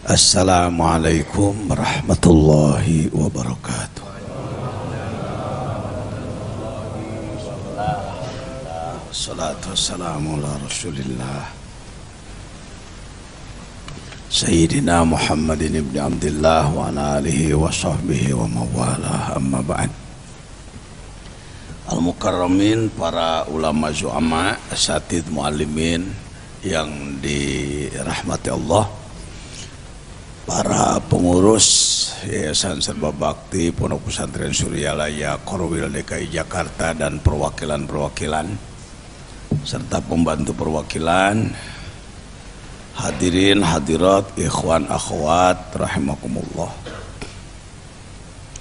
Assalamualaikum warahmatullahi wabarakatuh. Salatu wassalamu ala rasulillah Sayyidina Muhammadin ibn Abdillah wa ala alihi wa sahbihi wa mawalah, amma ba'd. Al-Mukarramin, para ulama zu'ama, asatidz muallimin yang dirahmati Allah, para pengurus Yayasan Serba Bakti Pondok Pesantren Suryalaya Korwil DKI Jakarta dan perwakilan-perwakilan serta pembantu perwakilan, hadirin hadirat, ikhwan akhwat rahimakumullah.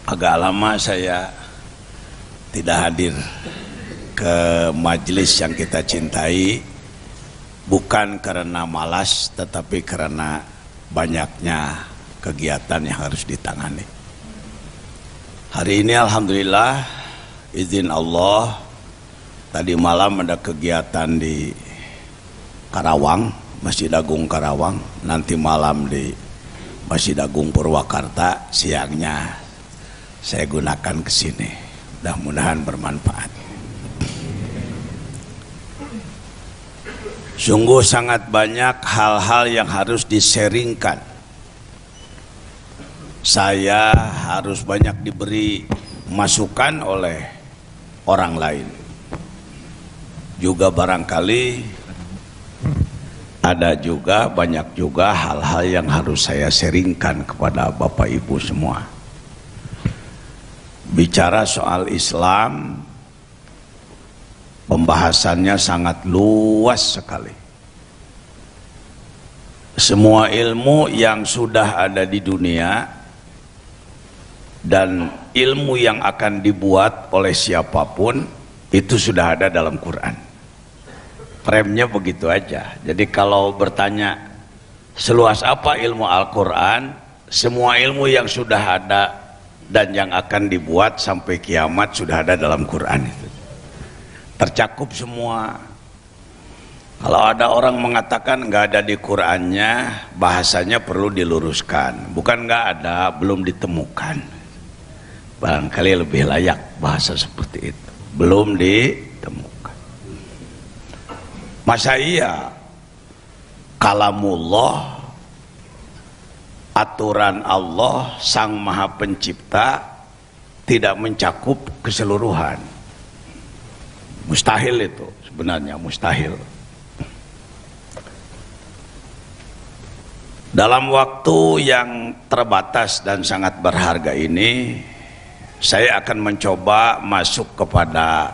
Agak lama saya tidak hadir ke majelis yang kita cintai, bukan karena malas tetapi karena banyaknya kegiatan yang harus ditangani. Hari ini alhamdulillah izin Allah, tadi malam ada kegiatan di Karawang, Masjid Agung Karawang, nanti malam di Masjid Agung Purwakarta, siangnya saya gunakan ke sini. Mudah-mudahan bermanfaat. Sungguh sangat banyak hal-hal yang harus di-sharingkan. Saya harus banyak diberi masukan oleh orang lain. Juga barangkali ada juga banyak juga hal-hal yang harus saya sharingkan kepada Bapak Ibu semua. Bicara soal Islam, pembahasannya sangat luas sekali. Semua ilmu yang sudah ada di dunia dan ilmu yang akan dibuat oleh siapapun itu sudah ada dalam Quran. Premnya begitu aja. Jadi kalau bertanya seluas apa ilmu Al-Quran, semua ilmu yang sudah ada dan yang akan dibuat sampai kiamat sudah ada dalam Quran itu. Tercakup semua. Kalau ada orang mengatakan nggak ada di Qurannya, bahasanya perlu diluruskan. Bukan nggak ada, belum ditemukan. Barangkali lebih layak bahasa seperti itu. Belum ditemukan. Masa iya kalamullah, aturan Allah Sang Maha Pencipta tidak mencakup keseluruhan? Mustahil itu, sebenarnya mustahil. Dalam waktu yang terbatas dan sangat berharga ini, saya akan mencoba masuk kepada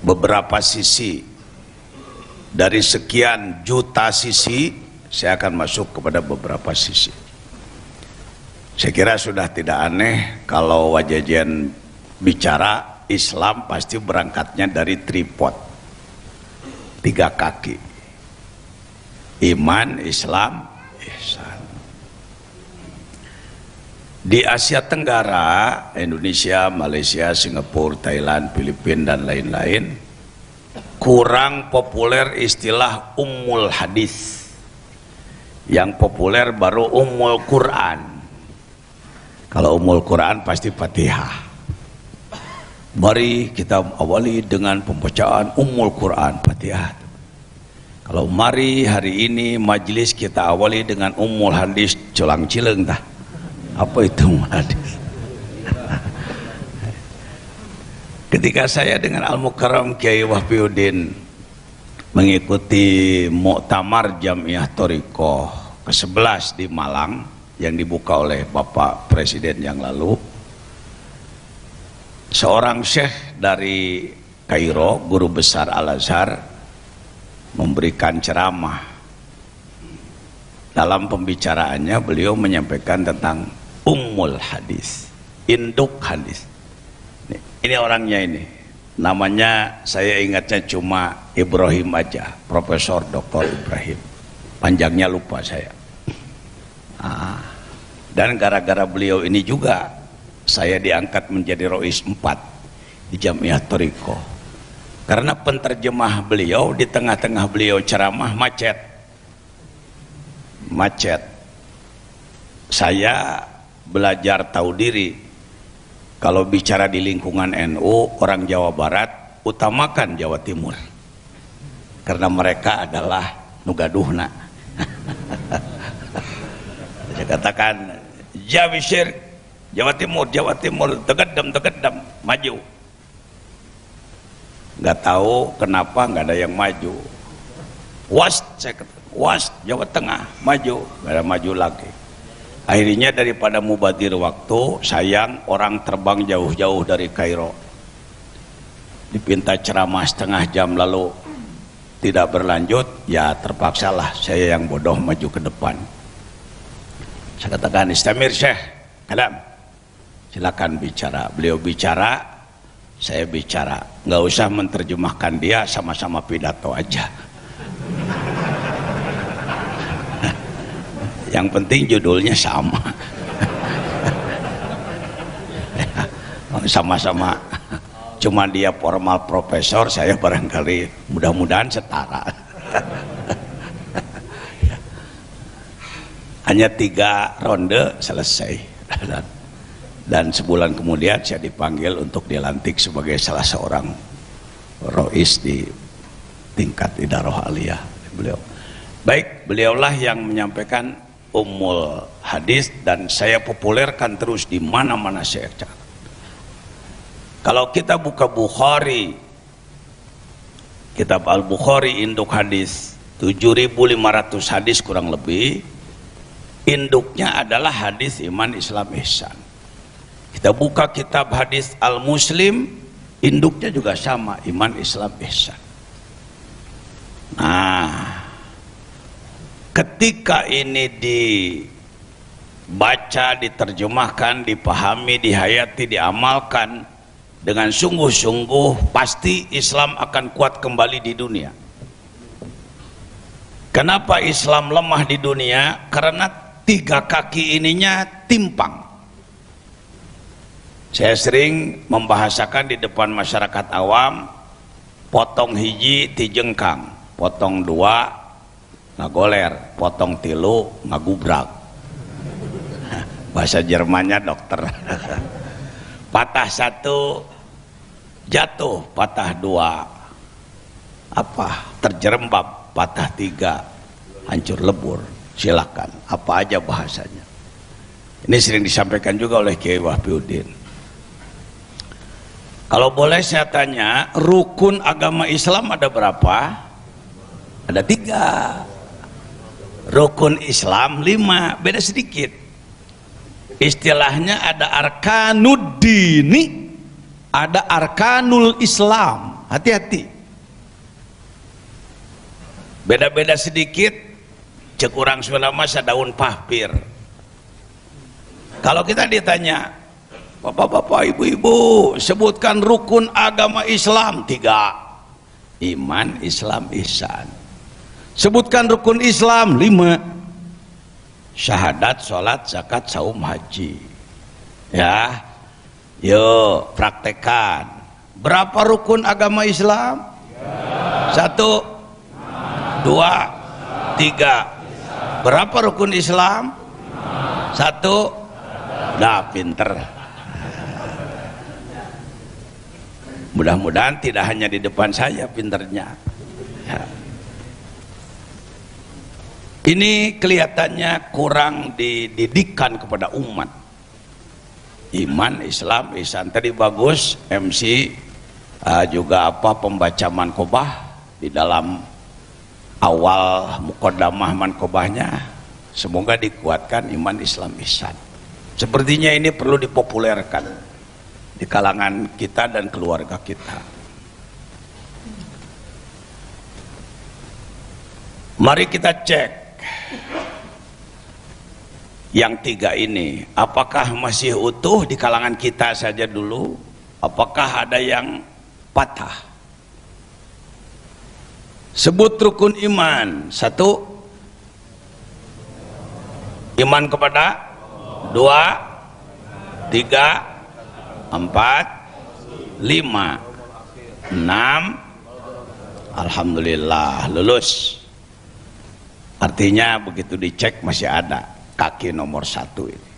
beberapa sisi. Dari sekian juta sisi, saya akan masuk kepada beberapa sisi. Saya kira sudah tidak aneh kalau wajajian bicara Islam pasti berangkatnya dari tripod, 3 kaki: iman, Islam, ihsan. Di Asia Tenggara, Indonesia, Malaysia, Singapura, Thailand, Filipina dan lain-lain, kurang populer istilah ummul hadis. Yang populer baru ummul Quran. Kalau ummul Quran pasti Fatihah. Mari kita awali dengan pembacaan ummul Quran, Fatihah. Kalau mari hari ini majelis kita awali dengan ummul hadis, celang-cileng dah. Apa itu ummul hadis? Ketika saya dengan Al-Mukarram Kiai Wahbiuddin mengikuti Muktamar Jamiah Thariqah ke-11 di Malang yang dibuka oleh Bapak Presiden yang lalu, seorang syekh dari Kairo, guru besar Al-Azhar, memberikan ceramah. Dalam pembicaraannya beliau menyampaikan tentang ummul hadis, induk hadis. Ini orangnya ini, namanya saya ingatnya cuma Ibrahim aja, Profesor Dr. Ibrahim, panjangnya lupa saya. Dan gara-gara beliau ini juga saya diangkat menjadi Rois 4 di Jamiah Thariqah, karena penterjemah beliau di tengah-tengah beliau ceramah macet. saya belajar tahu diri. Kalau bicara di lingkungan NU, orang Jawa Barat utamakan Jawa Timur karena mereka adalah nugaduhna. Saya katakan Jawisir Jawa Timur tegedem maju. Nggak tahu kenapa nggak ada yang maju. Was, saya kata, was Jawa Tengah maju, nggak ada maju lagi. Akhirnya daripada mubadir waktu, sayang orang terbang jauh-jauh dari Kairo, dipinta ceramah setengah jam lalu tidak berlanjut, ya terpaksalah saya yang bodoh maju ke depan. Saya katakan, Istamir Syekh Kalam, silakan bicara. Beliau bicara, saya bicara, nggak usah menerjemahkan dia, sama-sama pidato aja. Yang penting judulnya sama. Sama-sama, cuma dia formal profesor, saya barangkali mudah-mudahan setara. Hanya 3 ronde selesai. Dan sebulan kemudian saya dipanggil untuk dilantik sebagai salah seorang rois di tingkat idarah aliyah. Baik, beliaulah yang menyampaikan Ummul Hadis dan saya populerkan terus di mana-mana saya cakap. Kalau kita buka Bukhari, kitab Al-Bukhari induk hadis 7.500 hadis kurang lebih, induknya adalah hadis iman Islam ihsan. Kita buka kitab hadis Al-Muslim, induknya juga sama, iman Islam ihsan. Nah, ketika ini dibaca, diterjemahkan, dipahami, dihayati, diamalkan dengan sungguh-sungguh, pasti Islam akan kuat kembali di dunia. Kenapa Islam lemah di dunia? Karena 3 kaki ininya timpang. Saya sering membahasakan di depan masyarakat awam, potong hiji tijengkang, potong 2 ngagoler, potong 3 ngagubrak. Bahasa Jermannya dokter. Patah 1 jatuh, patah 2 terjerembab, patah 3 hancur lebur. Silakan, apa aja bahasanya. Ini sering disampaikan juga oleh Kiai Wahbiuddin. Kalau boleh saya tanya, rukun agama Islam ada berapa? Ada 3. Rukun Islam 5, beda sedikit. Istilahnya ada arkanuddini, ada arkanul Islam. Hati-hati. Beda-beda sedikit, cek urang Sunda masa daun pahpir. Kalau kita ditanya, Bapak-bapak, ibu-ibu, sebutkan rukun agama Islam 3. Iman, Islam, ihsan. Sebutkan rukun Islam 5. Syahadat, sholat, zakat, saum, haji. Ya, yuk praktekkan. Berapa rukun agama Islam? 1, 2, 3. Berapa rukun Islam? 1. Dah pinter. Mudah-mudahan tidak hanya di depan saya pinternya. Ya. Ini kelihatannya kurang dididikan kepada umat. Iman, Islam, ihsan. Tadi bagus MC juga pembaca mankobah di dalam awal muqaddamah mankobahnya. Semoga dikuatkan iman, Islam, ihsan. Sepertinya ini perlu dipopulerkan di kalangan kita dan keluarga kita. Mari kita cek yang 3 ini, apakah masih utuh di kalangan kita saja dulu? Apakah ada yang patah? Sebut rukun iman. 1, iman kepada 2, 3, 4, 5, 6. Alhamdulillah lulus. Artinya begitu dicek masih ada. kaki nomor 1 ini.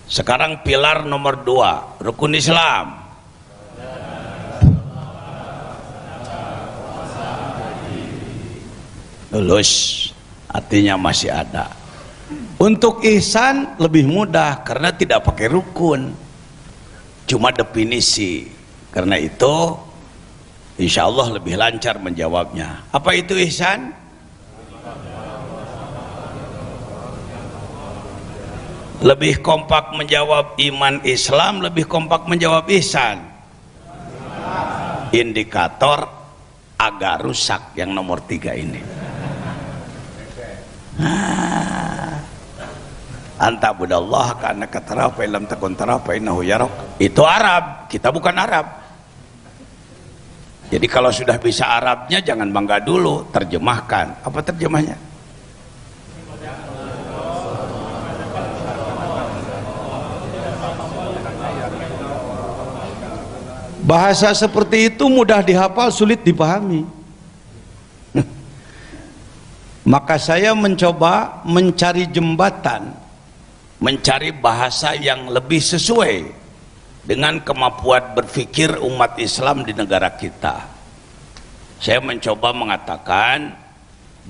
Sekarang pilar nomor 2, rukun Islam. Lulus, artinya masih ada. Untuk ihsan lebih mudah karena tidak pakai rukun, cuma definisi. Karena itu insya Allah lebih lancar menjawabnya. Apa itu ihsan? Lebih kompak menjawab iman Islam, lebih kompak menjawab ihsan. Indikator agak rusak yang nomor 3 ini. Anta budallah kana katara fa lam takun tara fa innahu yarak. Itu Arab, kita bukan Arab. Jadi kalau sudah bisa Arabnya jangan bangga dulu, terjemahkan. Apa terjemahnya? Bahasa seperti itu mudah dihafal, sulit dipahami. Maka saya mencoba mencari jembatan, mencari bahasa yang lebih sesuai dengan kemampuan berpikir umat Islam di negara kita. Saya mencoba mengatakan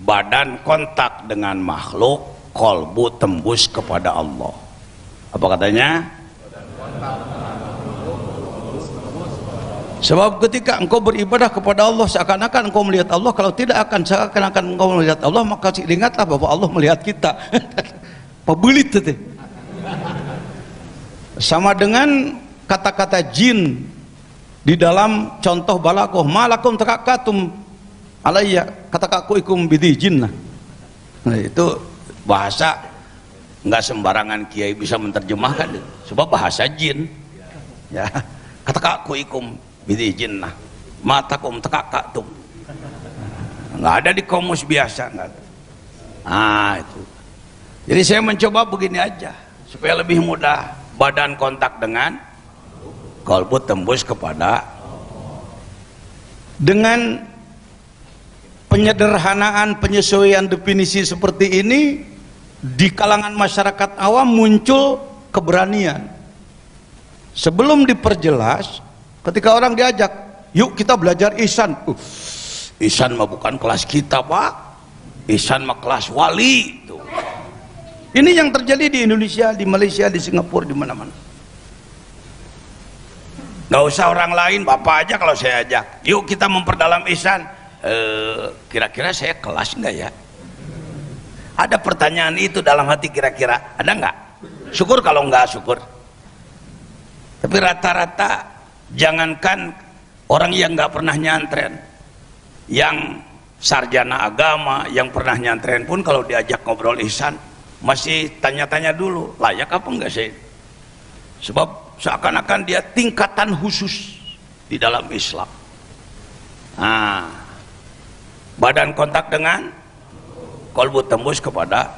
badan kontak dengan makhluk, kolbu tembus kepada Allah. Apa katanya? Sebab ketika engkau beribadah kepada Allah seakan-akan engkau melihat Allah, kalau tidak akan seakan-akan engkau melihat Allah, maka ingatlah bahwa Allah melihat kita. Pabelit itu. Sama dengan kata-kata jin di dalam contoh balaghah, malakum takakatum alayya katakakuikum bidi jinnah. Nah, itu bahasa enggak sembarangan kiai bisa menerjemahkan, sebab bahasa jin. Ya, katakakuikum bidi jinnah, matakum takakatum. Enggak ada di kamus biasa, enggak ada. Itu. Jadi saya mencoba begini aja supaya lebih mudah, badan kontak dengan kalbu tembus kepada. Dengan penyederhanaan, penyesuaian definisi seperti ini, di kalangan masyarakat awam muncul keberanian. Sebelum diperjelas, ketika orang diajak, yuk kita belajar ihsan. Ihsan mah bukan kelas kita, Pak. Ihsan mah kelas wali. Ini yang terjadi di Indonesia, di Malaysia, di Singapura, di mana-mana. Gak usah orang lain, Bapak aja kalau saya ajak, yuk kita memperdalam ihsan. Kira-kira saya kelas enggak ya? Ada pertanyaan itu dalam hati kira-kira, ada enggak? Syukur kalau enggak, syukur. Tapi rata-rata, jangankan orang yang enggak pernah nyantren, yang sarjana agama, yang pernah nyantren pun kalau diajak ngobrol ihsan, masih tanya-tanya dulu, layak apa enggak sih? Sebab seakan-akan dia tingkatan khusus di dalam Islam. Badan kontak dengan kolbu tembus kepada.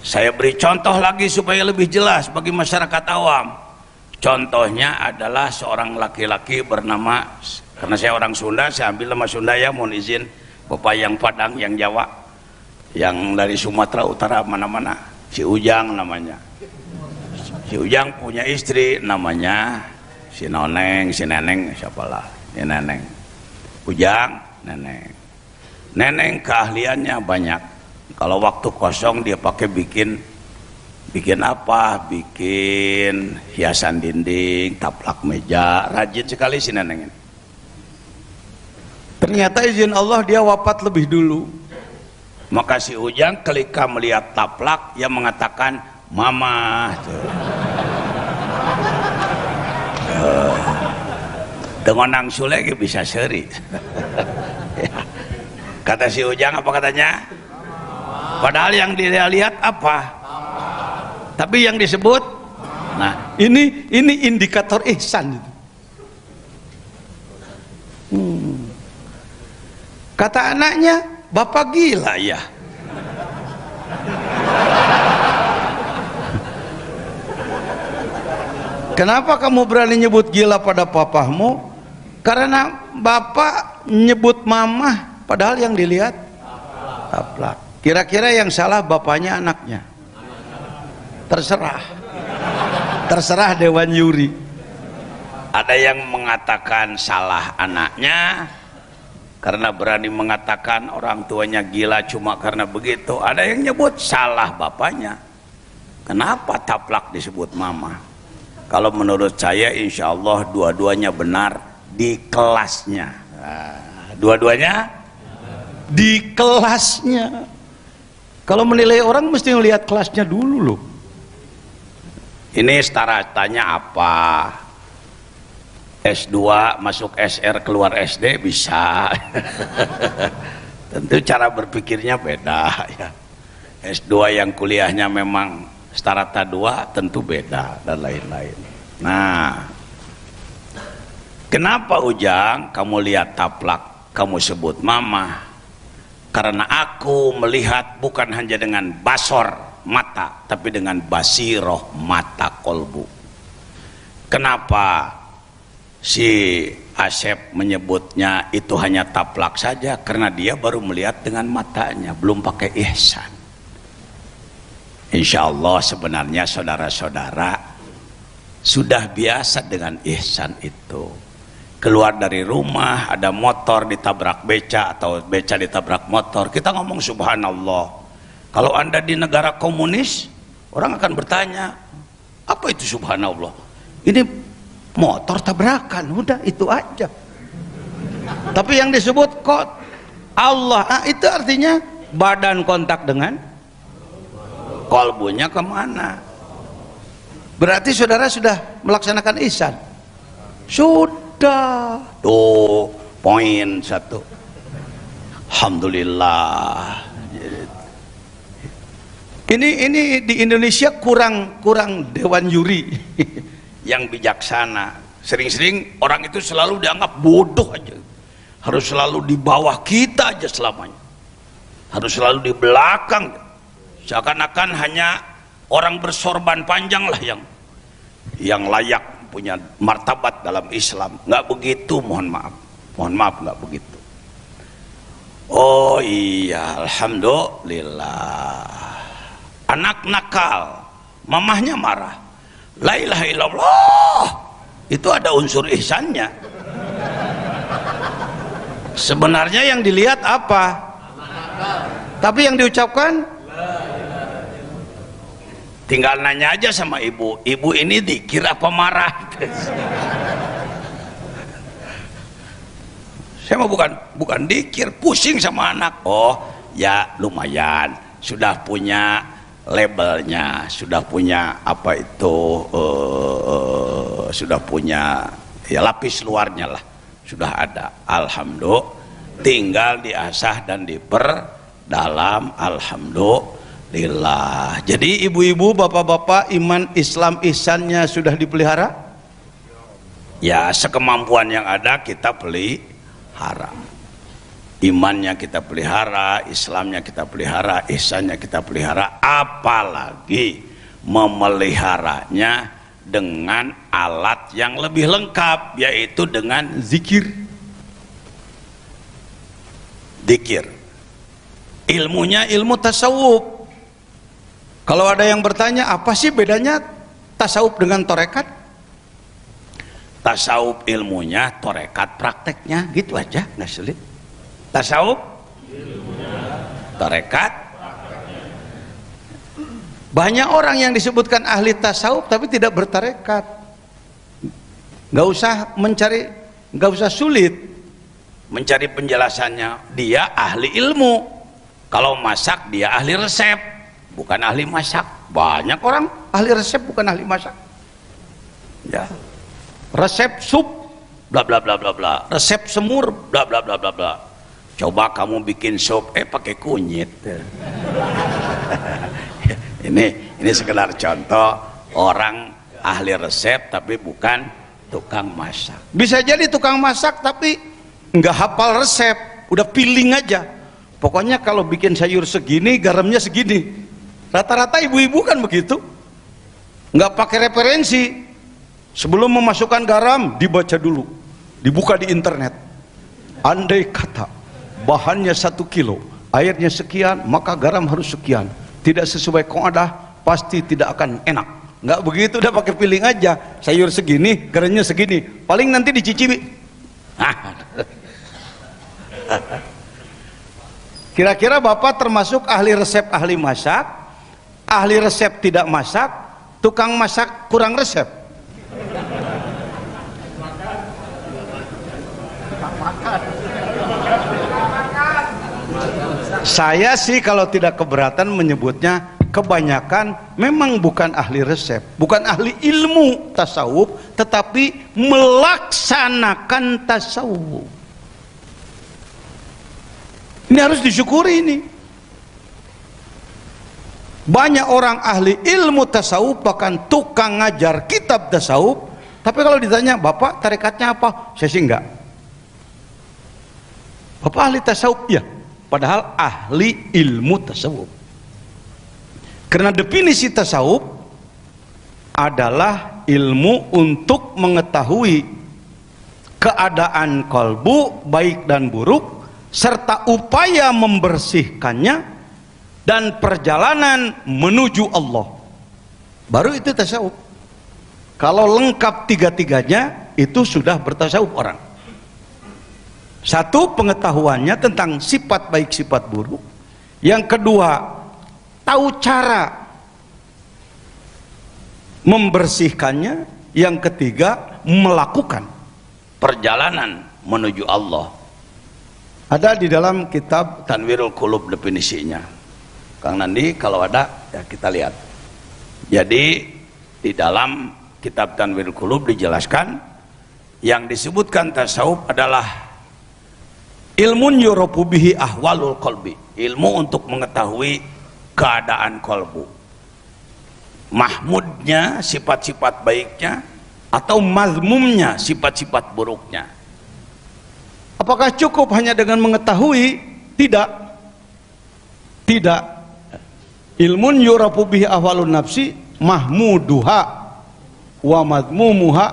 Saya beri contoh lagi supaya lebih jelas bagi masyarakat awam. Contohnya adalah seorang laki-laki bernama, karena saya orang Sunda, saya ambil nama Sunda ya, mohon izin Bapak yang Padang, yang Jawa, yang dari Sumatera Utara, mana-mana, si Ujang namanya. Si Ujang punya istri namanya si Noneng, si Neneng, siapalah, si Neneng. Ujang, Neneng. Neneng keahliannya banyak. Kalau waktu kosong dia pakai bikin apa? Bikin hiasan dinding, taplak meja, rajin sekali si Neneng ini. Ternyata izin Allah dia wafat lebih dulu. Maka si Ujang ketika melihat taplak, ia mengatakan, Mama. Dengan nang sule bisa seri. Kata si Ujang, apa katanya? Padahal yang dia lihat apa? Tapi yang disebut, nah ini indikator ihsan itu. Kata anaknya, Bapak gila ya. Kenapa kamu berani nyebut gila pada papamu? Karena bapak nyebut mamah, padahal yang dilihat taplak. Kira-kira yang salah bapaknya, anaknya? terserah Dewan Juri. Ada yang mengatakan salah anaknya karena berani mengatakan orang tuanya gila cuma karena begitu. Ada yang nyebut salah bapaknya. Kenapa taplak disebut mama? Kalau menurut saya insya Allah dua-duanya benar di kelasnya. Dua-duanya di kelasnya. Kalau menilai orang mesti melihat kelasnya dulu loh. Ini startanya apa? S2 masuk SR keluar SD bisa. Tentu cara berpikirnya beda ya. S2 yang kuliahnya memang starata 2 tentu beda dan lain-lain. Nah, kenapa Ujang kamu lihat taplak kamu sebut mama? Karena aku melihat bukan hanya dengan basor mata tapi dengan basiroh mata kolbu. Kenapa si Asep menyebutnya itu hanya taplak saja? Karena dia baru melihat dengan matanya, belum pakai ihsan. Insya Allah sebenarnya saudara-saudara sudah biasa dengan ihsan itu. Keluar dari rumah ada motor ditabrak beca atau beca ditabrak motor, kita ngomong subhanallah. Kalau Anda di negara komunis, orang akan bertanya, apa itu subhanallah? Ini motor tabrakan, udah itu aja. Tapi yang disebut kok Allah, itu artinya badan kontak dengan kolbunya kemana? Berarti saudara sudah melaksanakan ihsan. Sudah. Tuh poin 1. Alhamdulillah. Ini di Indonesia kurang Dewan Juri yang bijaksana. Sering-sering orang itu selalu dianggap bodoh aja, harus selalu di bawah kita aja selamanya, harus selalu di belakang, seakan-akan hanya orang bersorban panjang lah yang layak punya martabat dalam Islam. Nggak begitu, mohon maaf nggak begitu. Oh iya, alhamdulillah. Anak nakal, mamahnya marah, la ilaha illallah, itu ada unsur ihsannya. Sebenarnya yang dilihat apa? Tapi yang diucapkan, tinggal nanya aja sama ibu ini dikira apa marah. Saya mah bukan dikir, pusing sama anak. Oh ya lumayan, sudah punya labelnya, sudah punya apa itu, sudah punya ya lapis luarnya lah, sudah ada. Alhamdulillah, tinggal diasah dan diperdalam. Alhamdulillah. Jadi ibu-ibu, bapak-bapak, iman Islam ihsannya sudah dipelihara? Ya sekemampuan yang ada kita pelihara. Imannya kita pelihara, Islamnya kita pelihara, ihsannya kita pelihara, apalagi memeliharanya dengan alat yang lebih lengkap, yaitu dengan zikir. Zikir ilmunya ilmu tasawuf. Kalau ada yang bertanya apa sih bedanya tasawuf dengan torekat? Tasawuf ilmunya, torekat prakteknya, gitu aja, nggak sulit. Tasawuf tarekat. Banyak orang yang disebutkan ahli tasawuf tapi tidak bertarekat. Nggak usah mencari, nggak usah sulit mencari penjelasannya. Dia ahli ilmu. Kalau masak dia ahli resep, bukan ahli masak. Banyak orang ahli resep bukan ahli masak. Ya, resep sup bla bla bla bla bla, resep semur bla bla bla bla bla. Coba kamu bikin sup pakai kunyit. ini sekedar contoh orang ahli resep tapi bukan tukang masak. Bisa jadi tukang masak tapi nggak hafal resep, udah feeling aja. Pokoknya kalau bikin sayur segini, garamnya segini. Rata-rata ibu-ibu kan begitu, nggak pakai referensi. Sebelum memasukkan garam dibaca dulu, dibuka di internet. Andai kata bahannya 1 kilo, airnya sekian, maka garam harus sekian. Tidak sesuai kaidah, pasti tidak akan enak. Nggak begitu, udah pakai feeling aja. Sayur segini, kerennya segini, paling nanti dicicipi. Kira-kira Bapak termasuk ahli resep, ahli masak, ahli resep tidak masak, tukang masak kurang resep? Saya sih kalau tidak keberatan menyebutnya kebanyakan memang bukan ahli resep, bukan ahli ilmu tasawuf, tetapi melaksanakan tasawuf. Ini harus disyukuri ini. Banyak orang ahli ilmu tasawuf, bahkan tukang ngajar kitab tasawuf, tapi kalau ditanya, Bapak tarikatnya apa? Saya sih enggak. Bapak ahli tasawuf? Ya, padahal ahli ilmu tasawuf. Karena definisi tasawuf adalah ilmu untuk mengetahui keadaan kalbu baik dan buruk, serta upaya membersihkannya dan perjalanan menuju Allah. Baru itu tasawuf. Kalau lengkap tiga-tiganya, itu sudah bertasawuf orang. Satu, pengetahuannya tentang sifat baik sifat buruk. Yang kedua, tahu cara membersihkannya. Yang ketiga, melakukan perjalanan menuju Allah. Ada di dalam kitab Tanwirul Qulub definisinya. Kang Nandi kalau ada ya kita lihat. Jadi di dalam kitab Tanwirul Qulub dijelaskan yang disebutkan tasawuf adalah ilmun yurafu bihi ahwalul qalbi, ilmu untuk mengetahui keadaan kalbu, mahmudnya, sifat-sifat baiknya, atau mazmumnya, sifat-sifat buruknya. Apakah cukup hanya dengan mengetahui? Tidak. Tidak. Ilmun yurafu bihi ahwalun nafsi mahmuduha wa mazmumuha,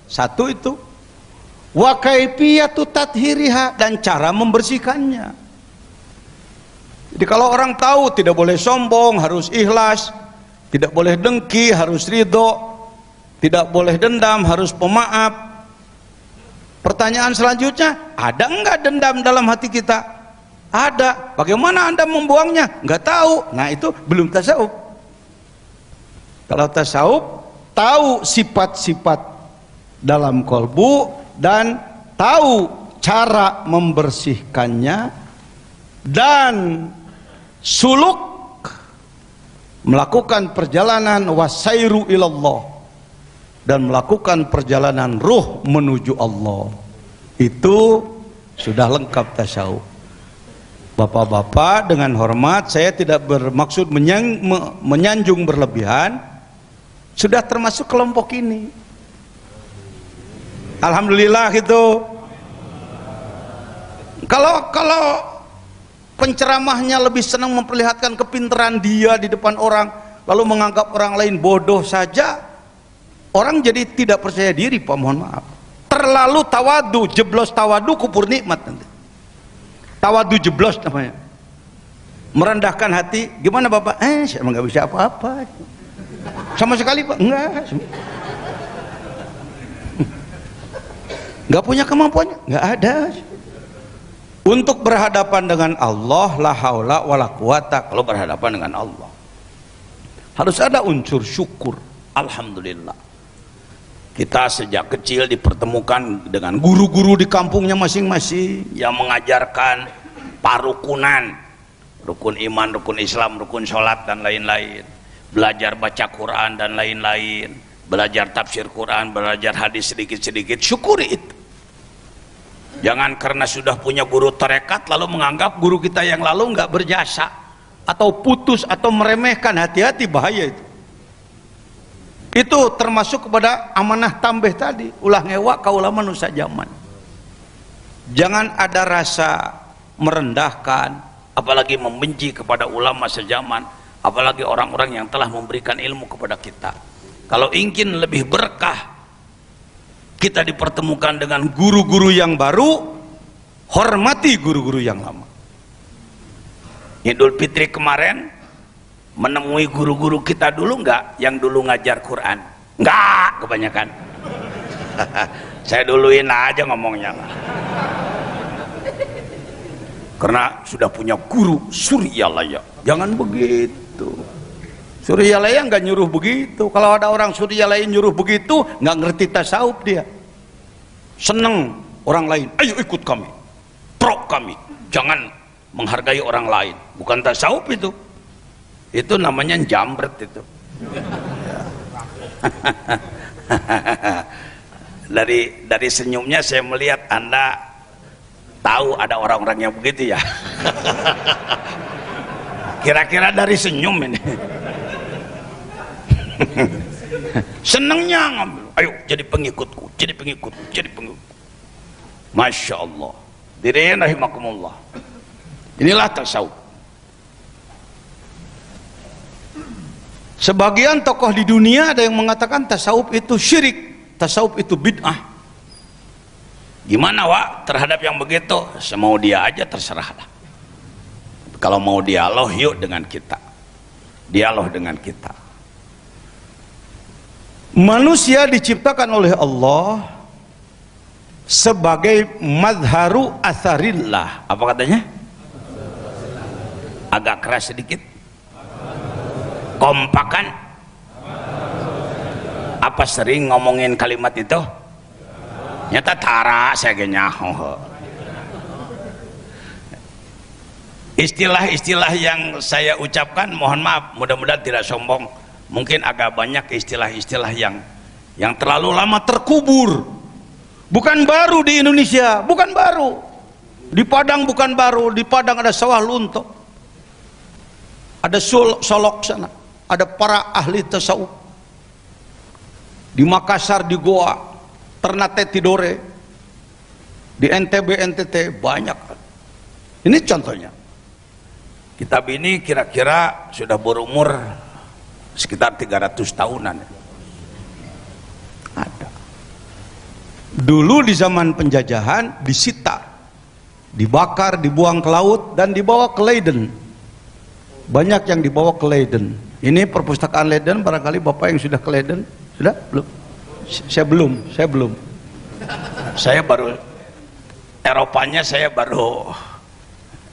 satu itu, wa kaifiyatu tathhiriha, dan cara membersihkannya. Jadi kalau orang tahu tidak boleh sombong, harus ikhlas, tidak boleh dengki, harus ridho, tidak boleh dendam, harus pemaaf. Pertanyaan selanjutnya, ada enggak dendam dalam hati kita? Ada. Bagaimana Anda membuangnya? Enggak tahu. Nah, itu belum tasawuf. Kalau tasawuf, tahu sifat-sifat dalam kalbu dan tahu cara membersihkannya, dan suluk, melakukan perjalanan wasairu ilallah, dan melakukan perjalanan ruh menuju Allah. Itu sudah lengkap tasawuf. Bapak-bapak, dengan hormat, saya tidak bermaksud menyanjung berlebihan, sudah termasuk kelompok ini. Alhamdulillah itu. Kalau penceramahnya lebih senang memperlihatkan kepintaran dia di depan orang, lalu menganggap orang lain bodoh saja, orang jadi tidak percaya diri, Pak, mohon maaf. Terlalu tawadu, jeblos tawadu, kupur nikmat nanti. Tawadu jeblos namanya. Merendahkan hati. Gimana Bapak? Saya nggak bisa apa-apa. Sama sekali Pak, enggak. Nggak punya kemampuannya, nggak ada. Untuk berhadapan dengan Allah, la haula wala quwata, kalau berhadapan dengan Allah harus ada unsur syukur. Alhamdulillah, kita sejak kecil dipertemukan dengan guru-guru di kampungnya masing-masing yang mengajarkan parukunan, rukun iman, rukun Islam, rukun sholat, dan lain-lain. Belajar baca Quran dan lain-lain, belajar tafsir Quran, belajar hadis sedikit-sedikit. Syukuri itu. Jangan karena sudah punya guru tarekat lalu menganggap guru kita yang lalu nggak berjasa, atau putus, atau meremehkan. Hati-hati, bahaya itu. Itu termasuk kepada amanah tambeh tadi, ulah ngewa kaulah manusia zaman. Jangan ada rasa merendahkan, apalagi membenci kepada ulama sejaman, apalagi orang-orang yang telah memberikan ilmu kepada kita. Kalau ingin lebih berkah, kita dipertemukan dengan guru-guru yang baru, hormati guru-guru yang lama. Idul Fitri kemarin menemui guru-guru kita dulu nggak, yang dulu ngajar Quran? Nggak, kebanyakan. Saya duluin aja ngomongnya, karena sudah punya guru Suryalaya. Jangan begitu. Suryalaya nggak nyuruh begitu. Kalau ada orang Suryalaya nyuruh begitu, nggak ngerti tasawuf dia. Seneng orang lain, ayo ikut kami, pro kami. Jangan menghargai orang lain. Bukan tasawuf itu. Itu namanya jambret itu. Dari senyumnya saya melihat Anda tahu ada orang-orang yang begitu ya. Kira-kira dari senyum ini. Senengnya ngambil, ayo jadi pengikutku, jadi pengikut, jadi pengikut. Masya Allah. Diriin rahimakumullah. Inilah tasawuf. Sebagian tokoh di dunia ada yang mengatakan tasawuf itu syirik, tasawuf itu bid'ah. Gimana Wak terhadap yang begitu? Semau dia aja, terserahlah. Kalau mau dialog, yuk dengan kita. Dialog dengan kita. Manusia diciptakan oleh Allah sebagai madharu atharillah. Apa katanya? Agak keras sedikit. Kompakan. Apa sering ngomongin kalimat itu? Nyata tara saya nyaho. Istilah-istilah yang saya ucapkan, mohon maaf, mudah-mudahan tidak sombong. Mungkin agak banyak istilah-istilah yang terlalu lama terkubur. Bukan baru di Indonesia, bukan baru. Di Padang bukan baru, di Padang ada sawah lunto. Ada solok sana, ada para ahli tasawuf. Di Makassar, di Goa, Ternate Tidore, di NTB NTT banyak. Ini contohnya. Kitab ini kira-kira sudah berumur sekitar 300 tahunan. Ada. Dulu di zaman penjajahan disita, dibakar, dibuang ke laut dan dibawa ke Leiden. Banyak yang dibawa ke Leiden. Ini perpustakaan Leiden, barangkali Bapak yang sudah ke Leiden. Sudah? Belum? Saya belum. Saya baru Eropanya, saya baru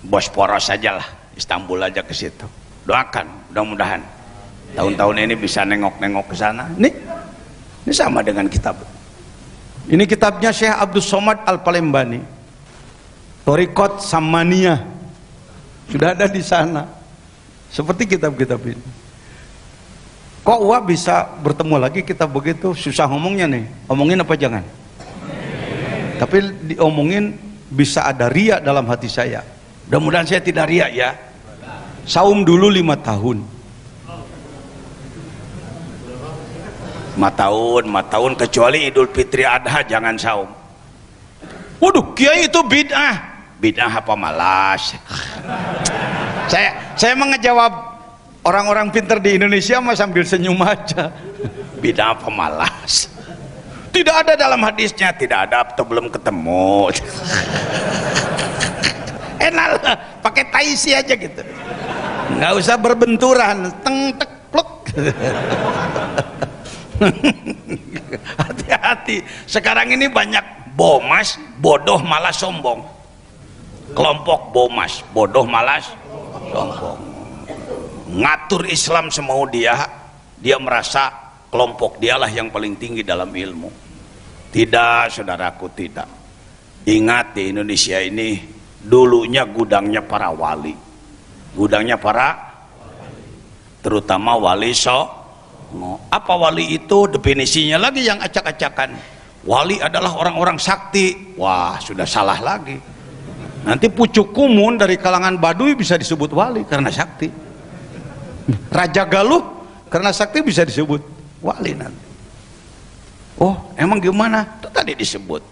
Bosporos saja lah, Istanbul aja ke situ. Doakan, mudah-mudahan tahun-tahun ini bisa nengok-nengok ke sana. Ini sama dengan kitab. Ini kitabnya Syekh Abdul Somad Al-Palembani, Thariqat Samaniyah, sudah ada di sana. Seperti kitab-kitab ini. Kok Wak bisa bertemu lagi kitab begitu? Susah ngomongnya nih. Omongin apa jangan? Tapi diomongin bisa ada riya dalam hati saya. Mudah-mudahan saya tidak riya ya. Saum dulu 5 tahun. 5 tahun kecuali Idul Fitri Adha jangan saum. Waduh, kiai itu bid'ah. Bid'ah apa malas? Saya mengejawab orang-orang pintar di Indonesia mah sambil senyum aja. Bid'ah apa malas? Tidak ada dalam hadisnya, tidak ada atau belum ketemu. Enak lah, pakai taisi aja gitu. Nggak usah berbenturan, teng tek pluk. Hati-hati. Sekarang ini banyak bomas, bodoh malah sombong. Kelompok bomas, bodoh malas sombong. Ngatur Islam semau dia merasa kelompok dialah yang paling tinggi dalam ilmu. Tidak, saudaraku, tidak. Ingat, di Indonesia ini dulunya gudangnya para wali, gudangnya para terutama wali songo. Apa wali itu? Definisinya lagi yang acak-acakan. Wali adalah orang-orang sakti. Wah, sudah salah lagi. Nanti pucuk kumun dari kalangan Baduy bisa disebut wali karena sakti. Raja Galuh karena sakti bisa disebut wali nanti. Oh, emang gimana? Itu tadi disebut.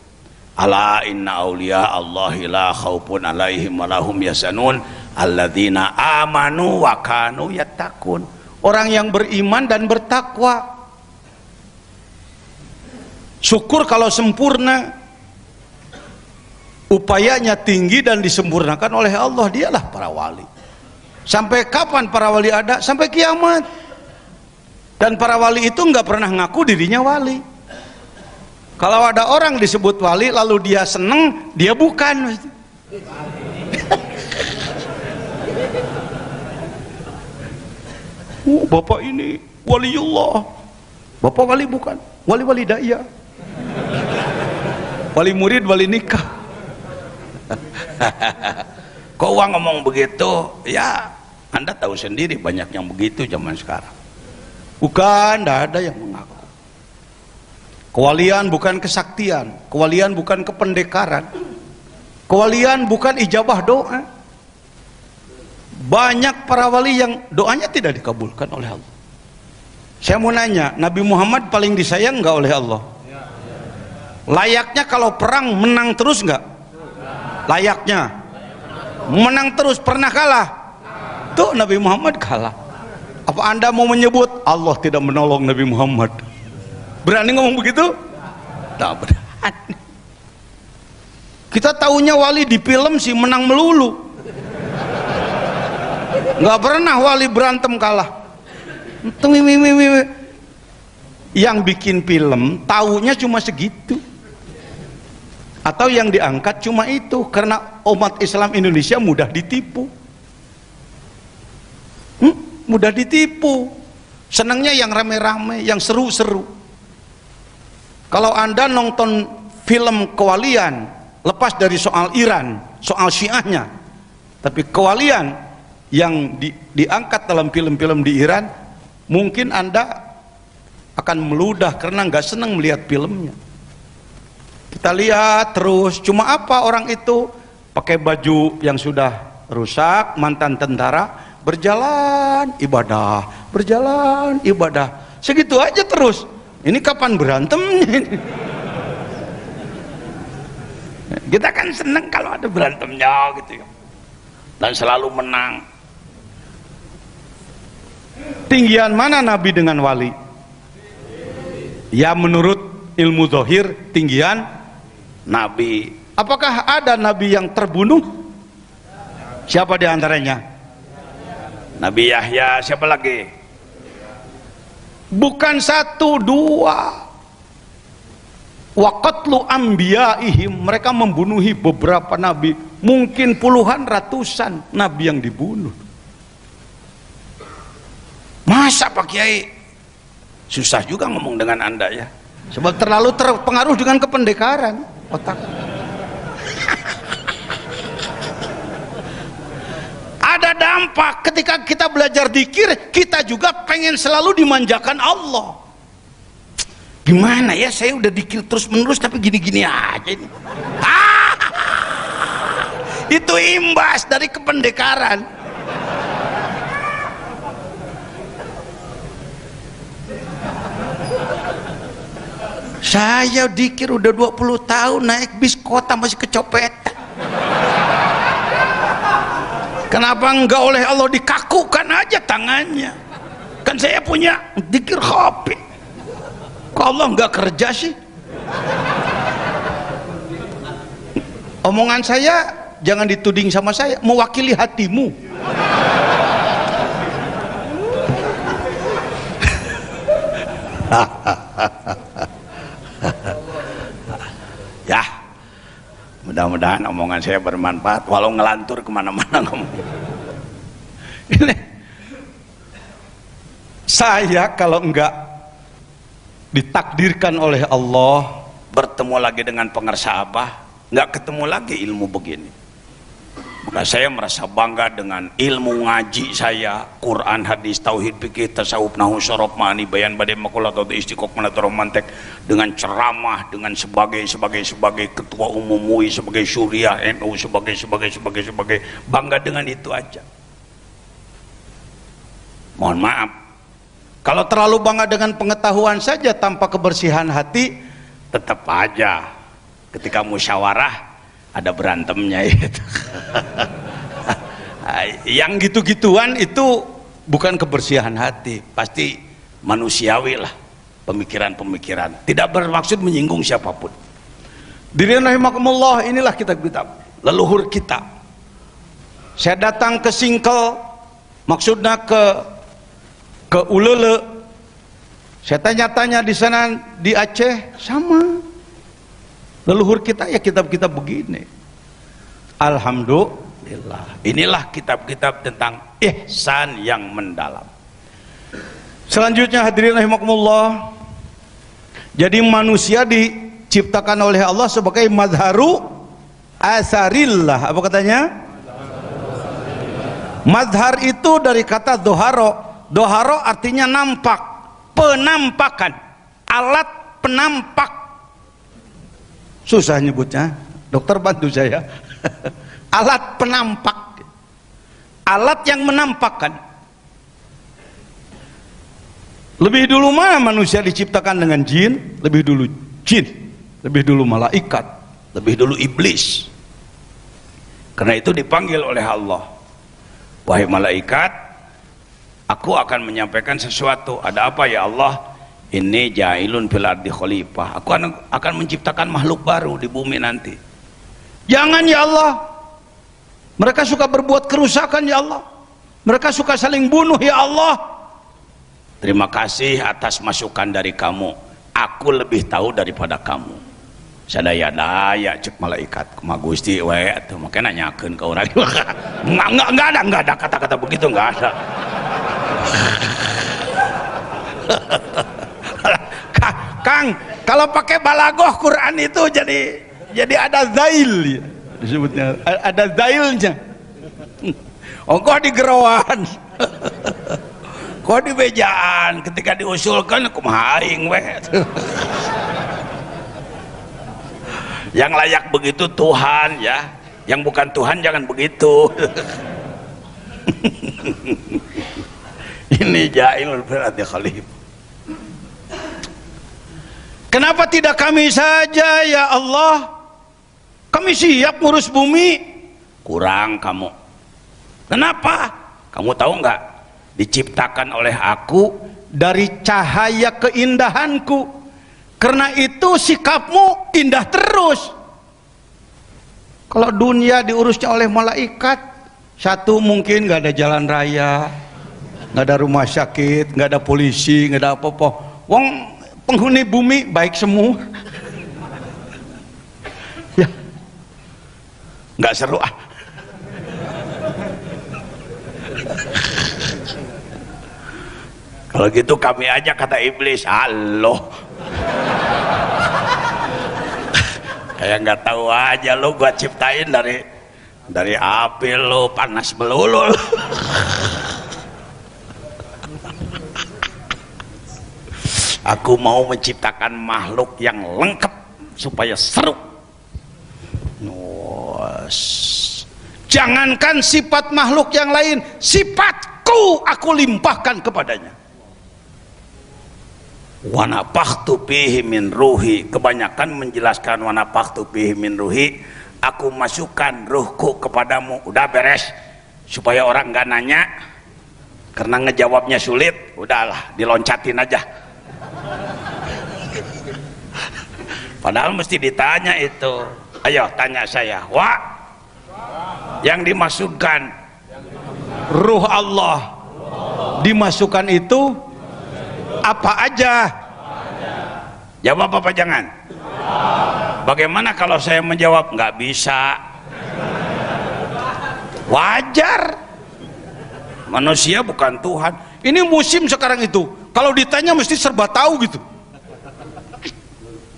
Ala inna auliya Allahi la khaufun alaihim wa lahum yasanun alladzina amanu wa kanu yattaqun. Orang yang beriman dan bertakwa. Syukur kalau sempurna. Upayanya tinggi dan disempurnakan oleh Allah, dialah para wali. Sampai kapan para wali ada? Sampai kiamat. Dan para wali itu nggak pernah ngaku dirinya wali. Kalau ada orang disebut wali lalu dia seneng, dia bukan. Bapak ini waliullah. Bapak wali bukan, wali daya. Wali murid, wali nikah. Kok uang ngomong begitu? Ya, Anda tahu sendiri banyak yang begitu zaman sekarang. Bukan, tidak ada yang mengaku. Kewalian bukan kesaktian, kewalian bukan kependekaran, kewalian bukan ijabah doa. Banyak para wali yang doanya tidak dikabulkan oleh Allah. Saya mau nanya, Nabi Muhammad paling disayang nggak oleh Allah? Layaknya kalau perang menang terus nggak? Layaknya menang terus, pernah kalah? Tuh Nabi Muhammad kalah. Apa Anda mau menyebut Allah tidak menolong Nabi Muhammad? Berani ngomong begitu? Tak berani. Kita tahunya wali di film sih menang melulu. Nggak pernah wali berantem kalah. Yang bikin film tahunya cuma segitu. Atau yang diangkat cuma itu, karena umat Islam Indonesia mudah ditipu. Mudah ditipu. Senangnya yang rame-rame, yang seru-seru. Kalau Anda nonton film kewalian, lepas dari soal Iran, soal Syiahnya, tapi kewalian yang diangkat dalam film-film di Iran, mungkin Anda akan meludah karena nggak senang melihat filmnya. Kita lihat terus, cuma apa orang itu pakai baju yang sudah rusak, mantan tentara, berjalan ibadah, segitu aja terus. Ini kapan berantemnya? Kita kan seneng kalau ada berantemnya gitu ya, dan selalu menang. Tinggian mana Nabi dengan wali? Ya menurut ilmu zahir tinggian Nabi. Apakah ada Nabi yang terbunuh? Siapa di antaranya? Nabi Yahya, siapa lagi? Bukan satu, dua. Wa qatlu anbiyaihim, mereka membunuhi beberapa nabi, mungkin puluhan, ratusan nabi yang dibunuh. Masa Pak Kiai? Susah juga ngomong dengan Anda ya, sebab terlalu terpengaruh dengan kependekaran otak. Ada dampak ketika kita belajar dzikir, kita juga pengen selalu dimanjakan Allah. Gimana ya, saya udah dzikir terus menerus tapi gini-gini aja ini. Itu imbas dari kependekaran. Saya dzikir udah 20 tahun, naik bis kota masih kecopetan. Kenapa enggak oleh Allah dikakukan aja tangannya? Kan saya punya dzikir khafi. Kok Allah enggak kerja sih? Omongan saya jangan dituding sama saya, mewakili hatimu. Ya, mudah-mudahan omongan saya bermanfaat, walau ngelantur kemana-mana ngomong. Ini saya kalau enggak ditakdirkan oleh Allah bertemu lagi dengan pengersa Abah, enggak ketemu lagi ilmu begini. Maka saya merasa bangga dengan ilmu ngaji saya, Quran, hadis, tauhid, fikih, tasawuf, nahwu, syaraf, ma'ani, bayan, badai, makulat, atau istiqomah, atau mantek, dengan ceramah, dengan sebagai ketua umum MUI, sebagai syuriah NU, sebagai bangga dengan itu aja. Mohon maaf, kalau terlalu bangga dengan pengetahuan saja tanpa kebersihan hati, tetap aja ketika musyawarah ada berantemnya itu. Yang gitu-gituan itu bukan kebersihan hati, pasti manusiawi lah pemikiran-pemikiran, tidak bermaksud menyinggung siapapun. Diri rahimakumullah, inilah kitab-kitab leluhur kita. Saya datang ke Singkel maksudnya ke Ulele. Saya tanya-tanya di sana di Aceh sama. Leluhur kita ya kitab-kitab begini. Alhamdulillah. Inilah kitab-kitab tentang ihsan yang mendalam. Selanjutnya hadirin rahimakumullah. Jadi manusia diciptakan oleh Allah sebagai madharu asarillah. Apa katanya? Madhar itu dari kata doharo. Doharo artinya nampak, penampakan, alat penampak. Susah nyebutnya, dokter bantu saya. Alat penampak, alat yang menampakkan. Lebih dulu mana manusia diciptakan dengan jin? Lebih dulu jin, lebih dulu malaikat, lebih dulu iblis. Karena itu dipanggil oleh Allah, wahai malaikat, aku akan menyampaikan sesuatu. Ada apa ya Allah? Ini ja'ilun fil ardi khalifah. Aku akan menciptakan makhluk baru di bumi nanti. Jangan ya Allah, mereka suka berbuat kerusakan ya Allah, mereka suka saling bunuh ya Allah. Terima kasih atas masukan dari kamu, aku lebih tahu daripada kamu. Sadaya-daya cek malaikat kuma Gusti we atuh make nanyakeun ka urang. Enggak ada kata-kata begitu, enggak ada. Kang, kalau pakai balagoh Quran itu jadi ada zail ya, disebutnya ada zailnya. Ongkoh di gerawan. Kok di bejaan ketika diusulkan kumaha aing we. Yang layak begitu Tuhan ya, yang bukan Tuhan jangan begitu. Ini ja'ilul fil ardi khalifah. Kenapa tidak kami saja ya Allah? Kami siap ngurus bumi. Kurang kamu. Kenapa? Kamu tahu nggak? Diciptakan oleh aku dari cahaya keindahanku. Karena itu sikapmu indah terus. Kalau dunia diurusnya oleh malaikat, satu mungkin nggak ada jalan raya, nggak ada rumah sakit, nggak ada polisi, nggak ada apa-apa. Wong penghuni bumi baik semua. Ya, nggak seru ah. Kalau gitu kami aja kata iblis, halo. Kayak nggak tahu aja lo gua ciptain dari api lo panas melulu. Aku mau menciptakan makhluk yang lengkap supaya seru. Jangankan sifat makhluk yang lain, sifatku aku limpahkan kepadanya. Wa nafakhtu fihi min ruhi, kebanyakan menjelaskan wa nafakhtu fihi min ruhi, aku masukkan ruhku kepadamu. Udah beres, supaya orang nggak nanya karena ngejawabnya sulit, udahlah diloncatin aja. Padahal mesti ditanya itu. Ayo tanya saya, wa yang dimasukkan ruh Allah dimasukkan itu apa aja? Jawab apa jangan? Bagaimana kalau saya menjawab nggak bisa? Wajar, manusia bukan Tuhan. Ini musim sekarang itu, kalau ditanya mesti serba tahu gitu.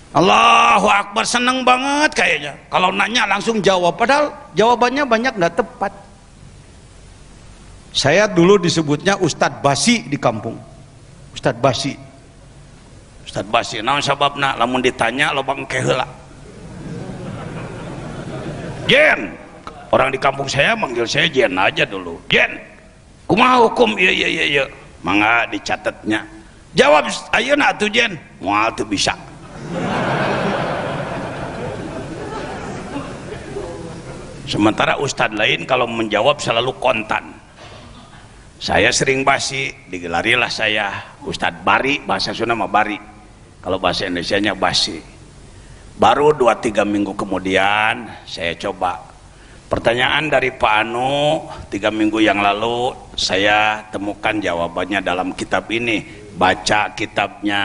Allahu Akbar, seneng banget kayaknya kalau nanya langsung jawab, padahal jawabannya banyak nggak tepat. Saya dulu disebutnya Ustadz Basi di kampung. Ustadz Basi. Ustadz Basi, naon sababna lamun ditanya lobang keheula. Jen, orang di kampung saya manggil saya Jen aja dulu. Jen, kumaha hukum? Iya. Mangga dicatatnya. Jawab ayeuna atuh Jen. Moal teu bisa. Sementara ustadz lain kalau menjawab selalu kontan. Saya sering basi, digelarilah saya Ustadz Bari, bahasa Sunda mah Bari, kalau bahasa Indonesianya basi. Baru 2-3 minggu kemudian saya coba Pertanyaan dari Pak Anu 3 minggu yang lalu saya temukan jawabannya dalam kitab ini. Baca kitabnya,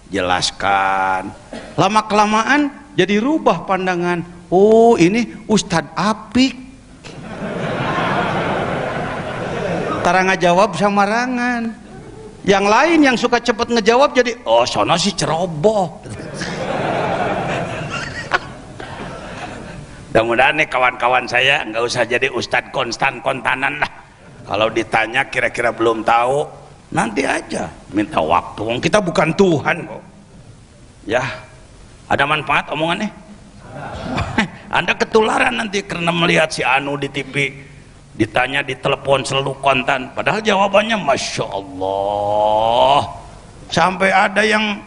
jelaskan. Lama-kelamaan jadi rubah pandangan. Oh, ini Ustadz Apik. Tara ngajawab samarangan. Yang lain yang suka cepet ngejawab jadi, oh sono si ceroboh. Mudah-mudahan nih kawan-kawan saya nggak usah jadi Ustadz kontanan lah. Kalau ditanya kira-kira belum tahu, nanti aja minta waktu. Wong kita bukan Tuhan kok. Ya, ada manfaat omongannya? Anda ketularan nanti karena melihat si Anu di TV, ditanya di telepon selalu kontan, padahal jawabannya Masya Allah. Sampai ada yang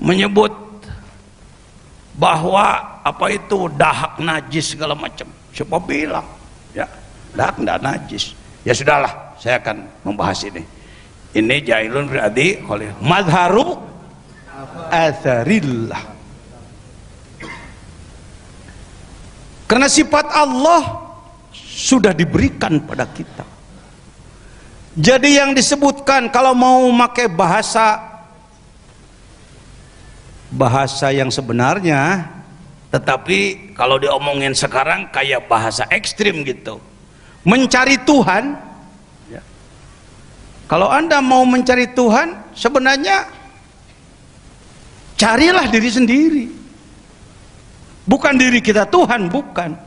menyebut bahwa apa itu dahak najis segala macam. Siapa bilang? Ya, dahak tidak najis. Ya sudahlah, saya akan membahas ini. Ini jahilun berarti oleh mazharu atharillah. Karena sifat Allah sudah diberikan pada kita. Jadi yang disebutkan kalau mau pakai bahasa yang sebenarnya, tetapi kalau diomongin sekarang kayak bahasa ekstrim gitu, mencari Tuhan ya. Kalau Anda mau mencari Tuhan, sebenarnya carilah diri sendiri. Bukan diri kita Tuhan, bukan,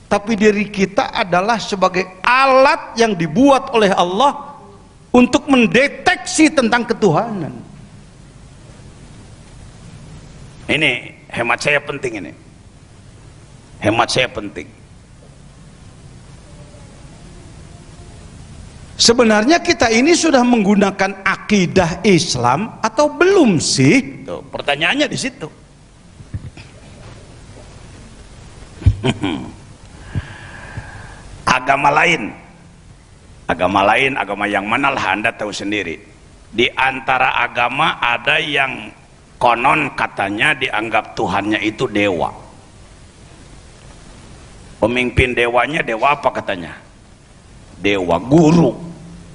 tapi diri kita adalah sebagai alat yang dibuat oleh Allah untuk mendeteksi tentang ketuhanan. Ini hemat saya penting ini. Hemat saya penting. Sebenarnya kita ini sudah menggunakan akidah Islam atau belum sih? Tuh, pertanyaannya di situ. Agama lain, agama yang mana lah Anda tahu sendiri. Di antara agama ada yang konon katanya dianggap Tuhannya itu dewa. Pemimpin dewanya dewa apa katanya? Dewa guru,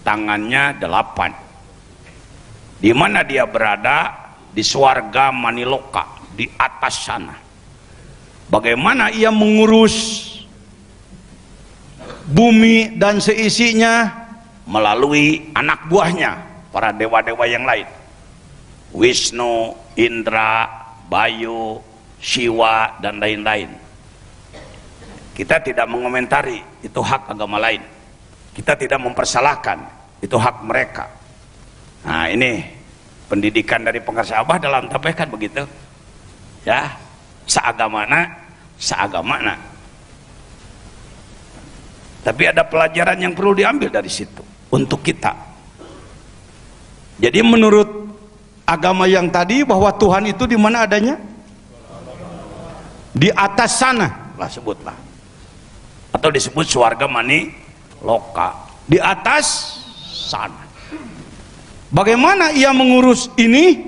tangannya 8. Di mana dia berada? Di swarga Maniloka, di atas sana. Bagaimana ia mengurus bumi dan seisinya? Melalui anak buahnya, para dewa-dewa yang lain. Wisnu, Indra, Bayu, Siwa, dan lain-lain. Kita tidak mengomentari, itu hak agama lain. Kita tidak mempersalahkan, itu hak mereka. Nah ini pendidikan dari pengarsa Abah dalam tampaikan begitu. Ya, seagamana. Tapi ada pelajaran yang perlu diambil dari situ untuk kita. Jadi menurut agama yang tadi bahwa Tuhan itu di mana adanya? Di atas sana lah sebutlah. Atau disebut swarga Maniloka, di atas sana. Bagaimana ia mengurus ini?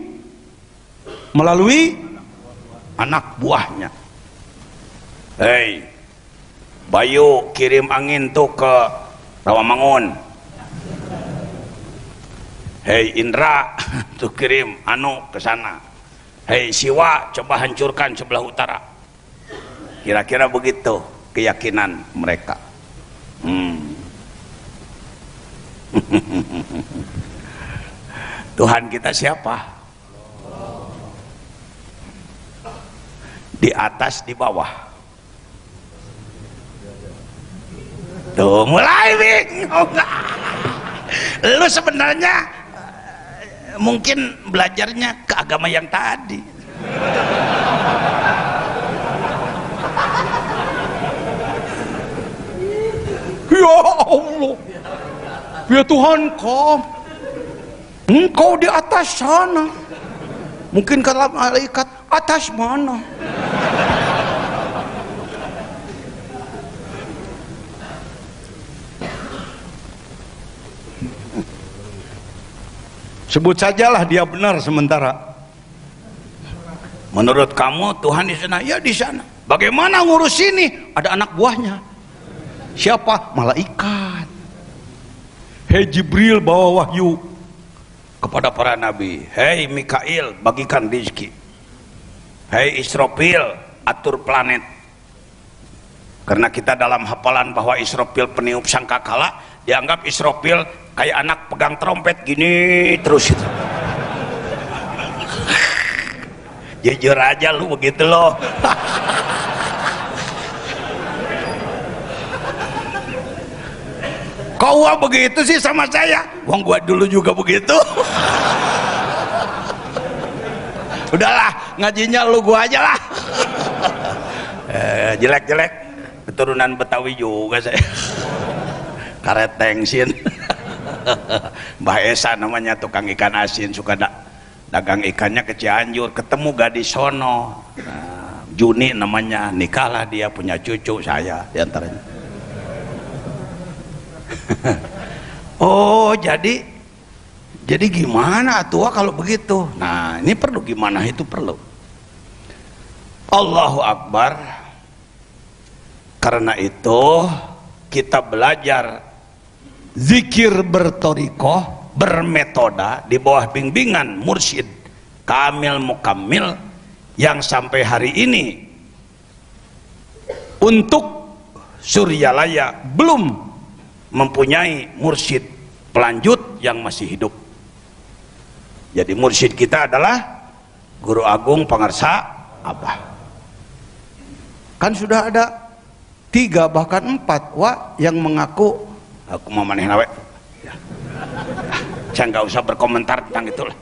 Melalui anak buahnya. Hei Bayu, kirim angin tuh ke Rawamangun. Hei Indra, tuh kirim anu ke sana. Hei Siwa, coba hancurkan sebelah utara. Kira-kira begitu keyakinan mereka. Tuhan kita siapa? Di atas, di bawah. Tuh mulai bingung. Lu sebenarnya mungkin belajarnya ke agama yang tadi. Ya Allah, ya Tuhan engkau di atas sana. Mungkin kata malaikat, atas mana? Sebut sajalah dia benar sementara. Menurut kamu Tuhan di sana? Ya di sana. Bagaimana ngurus ini? Ada anak buahnya. Siapa? Malaikat. Hei Jibril, bawa wahyu kepada para nabi. Hei Mikail, bagikan rezeki. Hei Israfil, atur planet. Karena kita dalam hafalan bahwa Israfil peniup sangkakala, dianggap Israfil kayak anak pegang trompet gini terus itu. Jujur aja lu begitu loh. Kau begitu sih sama saya? Wong gua dulu juga begitu. Udahlah, ngajinya lu gua aja lah. Jelek-jelek, keturunan Betawi juga saya. Karet tengsin. Mbah Esa namanya, tukang ikan asin, suka dagang ikannya ke Cianjur, ketemu gadis sono. Nah, Juni namanya, nikahlah dia, punya cucu saya diantaranya. Oh, jadi gimana tua kalau begitu? Nah, ini perlu gimana, itu perlu. Allahu Akbar. Karena itu kita belajar zikir bertorikoh, bermetoda di bawah bimbingan mursyid Kamil Mukammil yang sampai hari ini untuk Suryalaya belum mempunyai mursyid pelanjut yang masih hidup. Jadi mursyid kita adalah Guru Agung Pangarsa Abah. Kan sudah ada 3 bahkan 4 yang mengaku aku mau maneh nawe. Ya. Saya nggak usah berkomentar tentang itulah.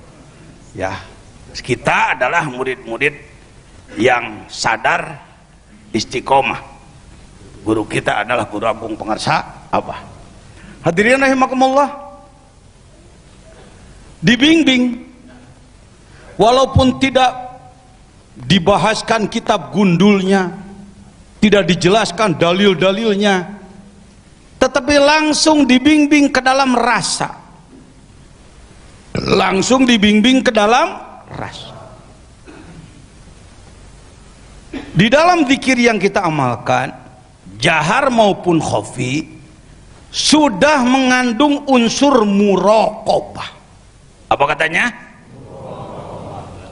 Ya, kita adalah murid-murid yang sadar istiqomah. Guru kita adalah Guru Agung Pangarsa Abah. Hadirin rahimakumullah, dibimbing walaupun tidak dibahaskan kitab gundulnya, tidak dijelaskan dalil-dalilnya, tetapi langsung dibimbing ke dalam rasa, langsung dibimbing ke dalam rasa. Di dalam zikir yang kita amalkan, jahar maupun khafi, sudah mengandung unsur muraqabah. Apa katanya?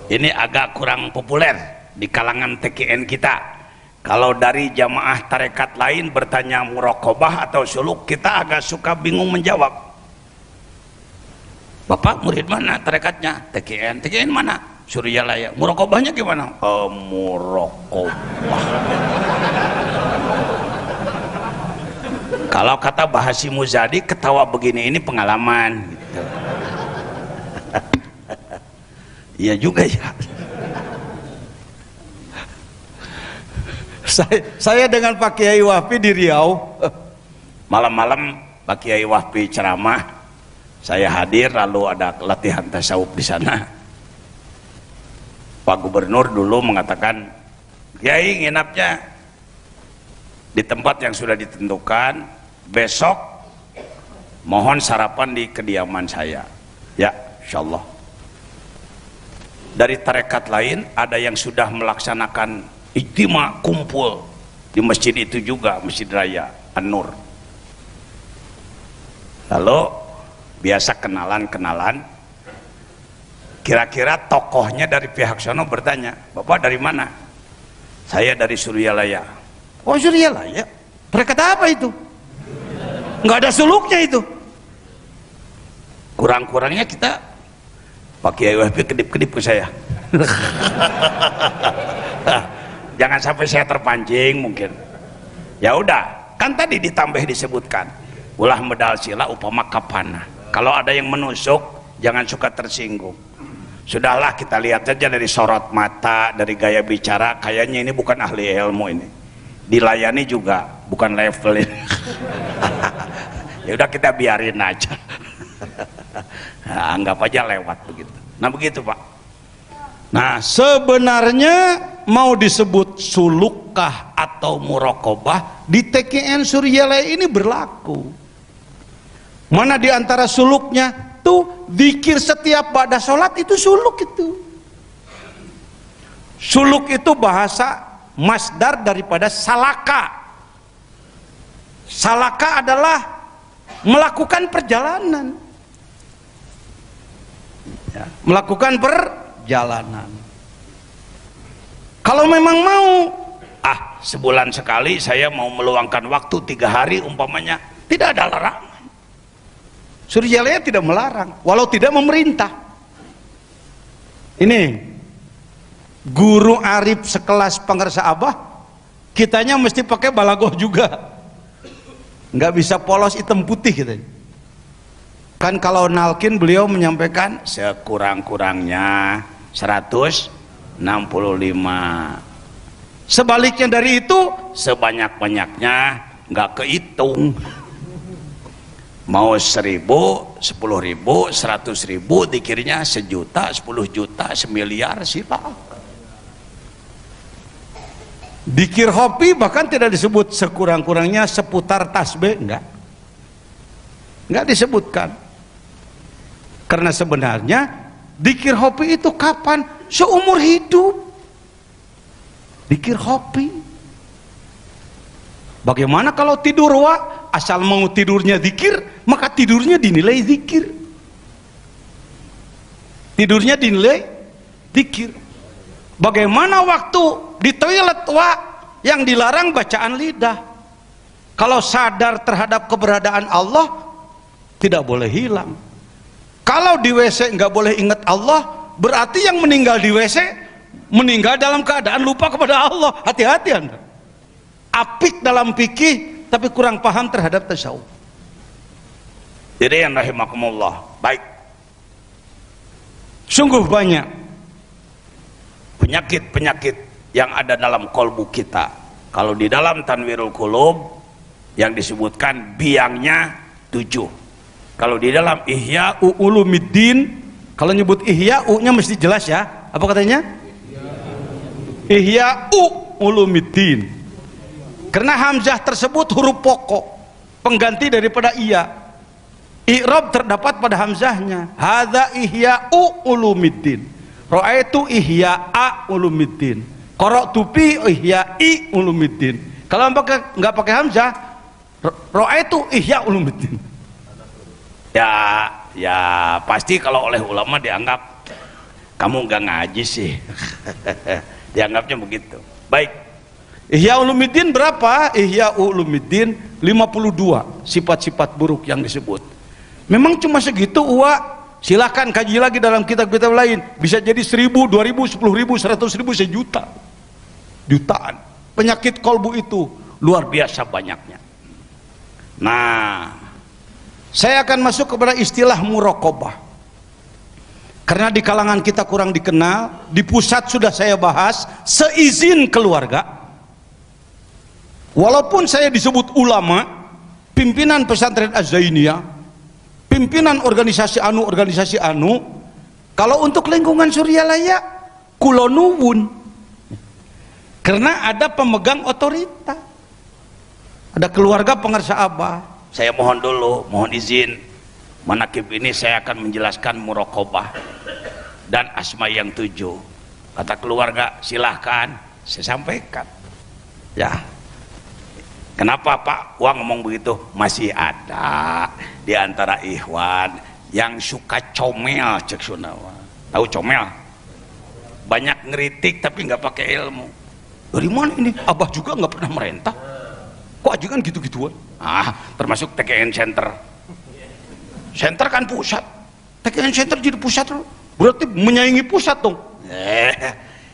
Ini agak kurang populer di kalangan TKN kita. Kalau dari jamaah tarekat lain bertanya muraqabah atau suluk, kita agak suka bingung menjawab. Bapak murid mana tarekatnya? TKN. TKN mana? Suryalaya. Muraqabahnya gimana? Muraqabah. Kalau kata Bahasi Muzadi, ketawa begini ini pengalaman gitu. Iya juga ya. Saya dengan Pak Kiai Wahfi di Riau, malam-malam Pak Kiai Wahfi ceramah, saya hadir, lalu ada latihan tasawuf di sana. Pak Gubernur dulu mengatakan, Kiai nginapnya di tempat yang sudah ditentukan, besok mohon sarapan di kediaman saya. Ya, insyaallah. Dari tarekat lain ada yang sudah melaksanakan ijtima, kumpul di masjid itu juga, Masjid Raya An-Nur. Lalu biasa kenalan-kenalan, kira-kira tokohnya dari pihak sono bertanya, Bapak dari mana? Saya dari Suryalaya. Oh, Suryalaya? Tarekat apa itu? Nggak ada suluknya itu. Kurang-kurangnya kita Pak Kiai Wahbi kedip-kedip ke saya. Jangan sampai saya terpancing mungkin. Ya udah, kan tadi ditambah disebutkan ulah medal sila upama kapana. Kalau ada yang menusuk, jangan suka tersinggung. Sudahlah, kita lihat saja dari sorot mata, dari gaya bicara, kayaknya ini bukan ahli ilmu ini. Dilayani juga bukan level ini. Ya udah, kita biarin aja. Nah, anggap aja lewat begitu. Nah begitu Pak. Nah sebenarnya mau disebut sulukah atau muraqabah, di TKN Suryalaya ini berlaku. Mana di antara suluknya tuh zikir setiap ba'da sholat, itu suluk itu. Suluk itu bahasa masdar daripada salaka. Salaka adalah melakukan perjalanan, ya, melakukan perjalanan. Kalau memang mau, sebulan sekali saya mau meluangkan waktu 3 hari umpamanya, tidak ada larangan. Suryalaya tidak melarang, walau tidak memerintah. Ini guru arif sekelas Pangersa Abah, kitanya mesti pakai balagoh juga, nggak bisa polos hitam putih gitu. Kan kalau nalkin beliau menyampaikan sekurang-kurangnya 165. Sebaliknya dari itu sebanyak-banyaknya nggak kehitung. Mau 1.000, 10.000, 100.000, dikirnya 1 juta, 10 juta, 1 miliar, silakan. Dikir hobi bahkan tidak disebut sekurang-kurangnya seputar tasbih, enggak disebutkan. Karena sebenarnya dikir hobi itu kapan? Seumur hidup. Dikir hobi. Bagaimana kalau tidur asal mau tidurnya zikir, maka tidurnya dinilai zikir. Tidurnya dinilai zikir. Bagaimana waktu di toilet yang dilarang bacaan lidah? Kalau sadar terhadap keberadaan Allah, tidak boleh hilang. Kalau di WC nggak boleh ingat Allah, berarti yang meninggal di WC meninggal dalam keadaan lupa kepada Allah. Hati-hati Anda. Apik dalam fikih tapi kurang paham terhadap tasawuf. Jadi yang rahimakumullah, baik. Sungguh banyak penyakit-penyakit yang ada dalam kolbu kita. Kalau di dalam Tanwirul Qulub yang disebutkan biangnya 7. Kalau di dalam Ihya Ulumuddin, kalau nyebut Ihya U-nya mesti jelas ya. Apa katanya? Ihya Ulumuddin. Karena hamzah tersebut huruf pokok, pengganti daripada iya. I'rab terdapat pada hamzahnya. Hadza Ihya'u Ulumuddin. Ra'aitu Ihya'a Ulumuddin. Qara'tu fi Ihya'i Ulumuddin. Kalau enggak pakai hamzah, Ra'aitu Ihya' Ulumuddin. Ya pasti kalau oleh ulama dianggap kamu enggak ngaji sih. Dianggapnya begitu. Baik. Ihya Ulumuddin berapa? Ihya Ulumuddin 52 sifat-sifat buruk yang disebut. Memang cuma segitu silahkan kaji lagi dalam kitab-kitab lain, bisa jadi 1.000, 2.000, 10.000, 100.000, 1 juta, jutaan. Penyakit kolbu itu luar biasa banyaknya. Nah, saya akan masuk kepada istilah muraqabah. Karena di kalangan kita kurang dikenal, di pusat sudah saya bahas seizin keluarga. Walaupun saya disebut ulama, pimpinan pesantren Az-Zainiyah, pimpinan organisasi anu, kalau untuk lingkungan Suryalaya kulonuwun, karena ada pemegang otorita, ada keluarga Pangersa Abah. Saya mohon izin, manakib ini saya akan menjelaskan muraqabah dan asma yang 7. Kata keluarga, silahkan saya sampaikan ya. Kenapa Pak Wang ngomong begitu? Masih ada di antara ikhwan yang suka comel, cek Sunawa. Tahu comel? Banyak ngeritik tapi nggak pakai ilmu. Dari mana ini? Abah juga nggak pernah merentah. Kok ajikan gitu-gituan? Termasuk TKN Center. Center kan pusat. TKN Center jadi pusat, berarti menyaingi pusat dong.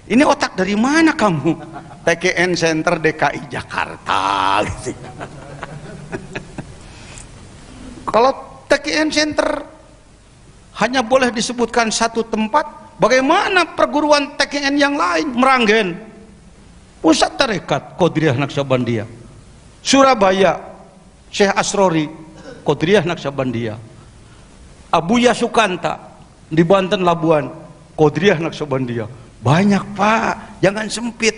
Ini otak dari mana kamu? TKN Center DKI Jakarta gitu. Kalau TKN Center hanya boleh disebutkan satu tempat, bagaimana perguruan TKN yang lain? Meranggen, Pusat Tarekat Qadiriyah Naqsabandiyah. Surabaya, Syekh Asrori Qadiriyah Naqsabandiyah. Abuya Sukanta di Banten Labuan Qadiriyah Naqsabandiyah. Banyak Pak, jangan sempit.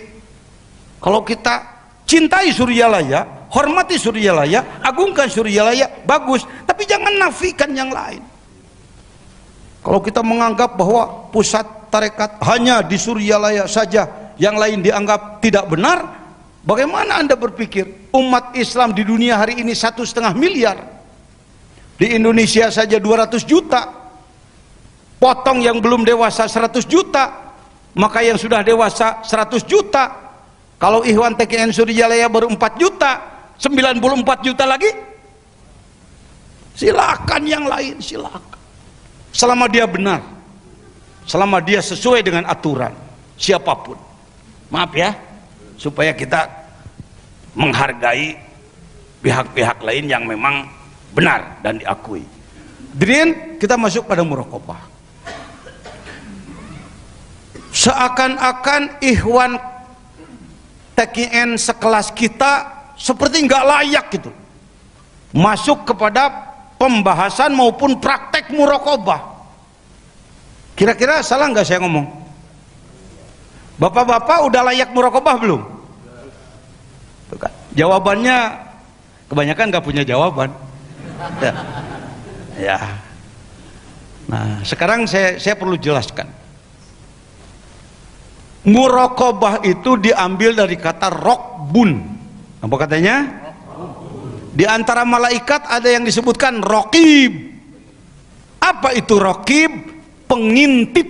Kalau kita cintai Suryalaya, hormati Suryalaya, agungkan Suryalaya, bagus, tapi jangan nafikan yang lain. Kalau kita menganggap bahwa pusat tarekat hanya di Suryalaya saja, yang lain dianggap tidak benar, bagaimana Anda berpikir umat Islam di dunia hari ini 1,5 miliar, di Indonesia saja 200 juta, potong yang belum dewasa 100 juta, maka yang sudah dewasa 100 juta. Kalau Ikhwan TKN Suryajalaya baru 4 juta, 94 juta lagi. Silakan yang lain, silakan. Selama dia benar, selama dia sesuai dengan aturan, siapapun. Maaf ya, supaya kita menghargai pihak-pihak lain yang memang benar dan diakui. Kemudian kita masuk pada muraqabah. Seakan-akan Ikhwan TKN sekelas kita seperti nggak layak gitu masuk kepada pembahasan maupun praktek muraqabah. Kira-kira salah nggak saya ngomong? Bapak-bapak udah layak muraqabah belum? Tuh kan. Jawabannya kebanyakan nggak punya jawaban. Ya. Ya. Nah, sekarang saya perlu jelaskan. Muraqabah itu diambil dari kata rokbun. Apa katanya? Di antara malaikat ada yang disebutkan rokib. Apa itu rokib? Pengintip.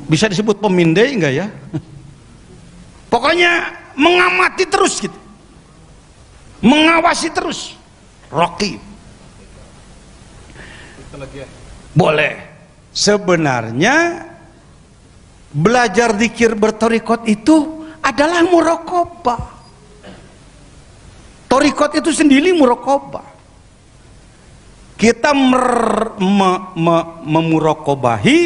Bisa disebut pemindai enggak ya? Pokoknya mengamati terus gitu, mengawasi terus. Rokib. Boleh. Sebenarnya belajar zikir bertorikot itu adalah muraqabah. Torikot itu sendiri muraqabah. Kita memuraqabahi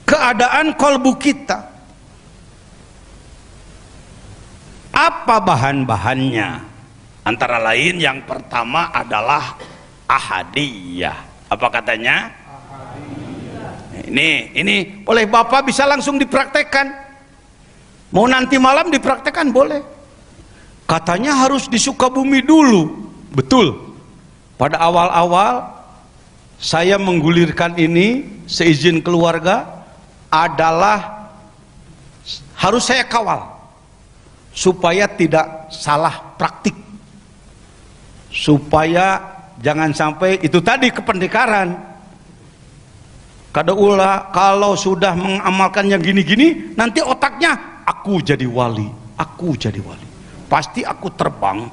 keadaan kolbu kita. Apa bahan-bahannya? Antara lain yang pertama adalah ahadiyah. Apa katanya? Ini oleh Bapak bisa langsung dipraktekkan. Mau nanti malam dipraktekkan boleh. Katanya harus di Sukabumi dulu. Betul. Pada awal-awal saya menggulirkan ini seizin keluarga adalah harus saya kawal supaya tidak salah praktik, supaya jangan sampai itu tadi kependekaran. Kadaulah kalau sudah mengamalkan yang gini-gini, nanti otaknya aku jadi wali, aku jadi wali, pasti aku terbang.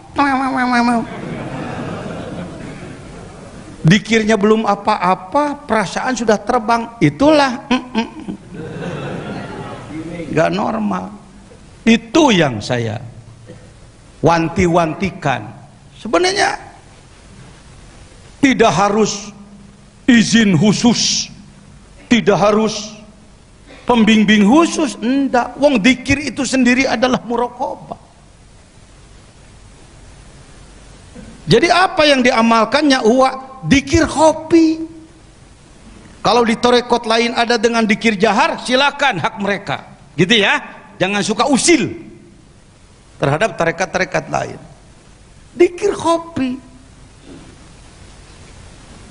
Dikirnya belum apa-apa, perasaan sudah terbang. Itulah gak normal. Itu yang saya wanti-wantikan. Sebenarnya tidak harus izin khusus, tidak harus pembimbing khusus, enggak. Wong dikir itu sendiri adalah muraqabah. Jadi apa yang diamalkannya? Dikir kopi. Kalau di torekot lain ada dengan dikir jahar, silakan, hak mereka. Gitu ya. Jangan suka usil terhadap tarekat-tarekat lain. Dikir kopi.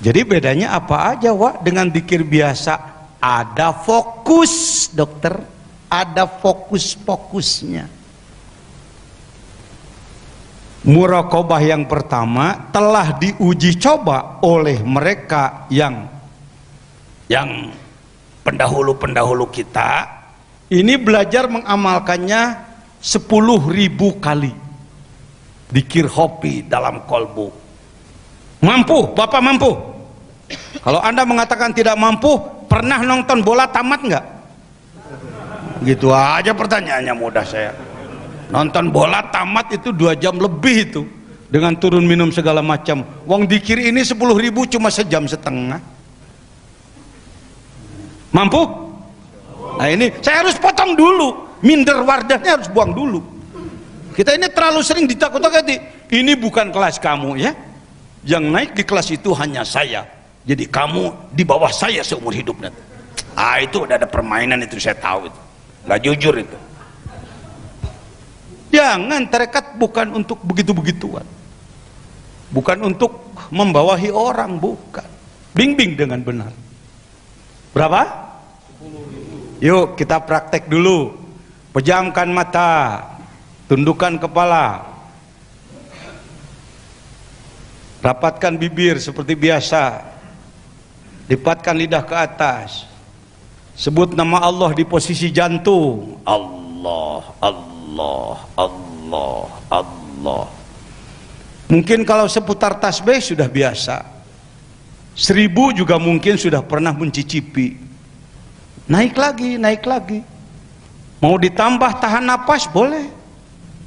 Jadi bedanya apa aja, Wak, dengan dikir biasa? Ada fokus, dokter. Ada fokus-fokusnya. Muraqabah yang pertama telah diuji coba oleh mereka yang pendahulu-pendahulu kita. Ini belajar mengamalkannya 10.000 kali. Dikir hobi dalam kolbu. Mampu, Bapak mampu? Kalau Anda mengatakan tidak mampu, pernah nonton bola tamat nggak? Gitu aja pertanyaannya, mudah saya. Nonton bola tamat itu 2 jam lebih itu, dengan turun minum segala macam. Wong dikir ini 10.000 cuma 1,5 jam. Mampu? Nah ini saya harus potong dulu, minder wardahnya harus buang dulu. Kita ini terlalu sering ditakut-takuti. Ini bukan kelas kamu ya, yang naik di kelas itu hanya saya. Jadi kamu di bawah saya seumur hidup nanti. Itu udah ada permainan itu, saya tahu itu. Nggak jujur itu. Jangan, tarekat bukan untuk begitu-begituan. Bukan untuk membawahi orang, bukan. Bimbing dengan benar. Berapa? Yuk kita praktek dulu. Pejamkan mata, tundukkan kepala, rapatkan bibir seperti biasa, lipatkan lidah ke atas, sebut nama Allah di posisi jantung. Allah, Allah, Allah, Allah. Mungkin kalau seputar tasbih sudah biasa, 1000 juga mungkin sudah pernah mencicipi. Naik lagi, naik lagi. Mau ditambah tahan napas boleh,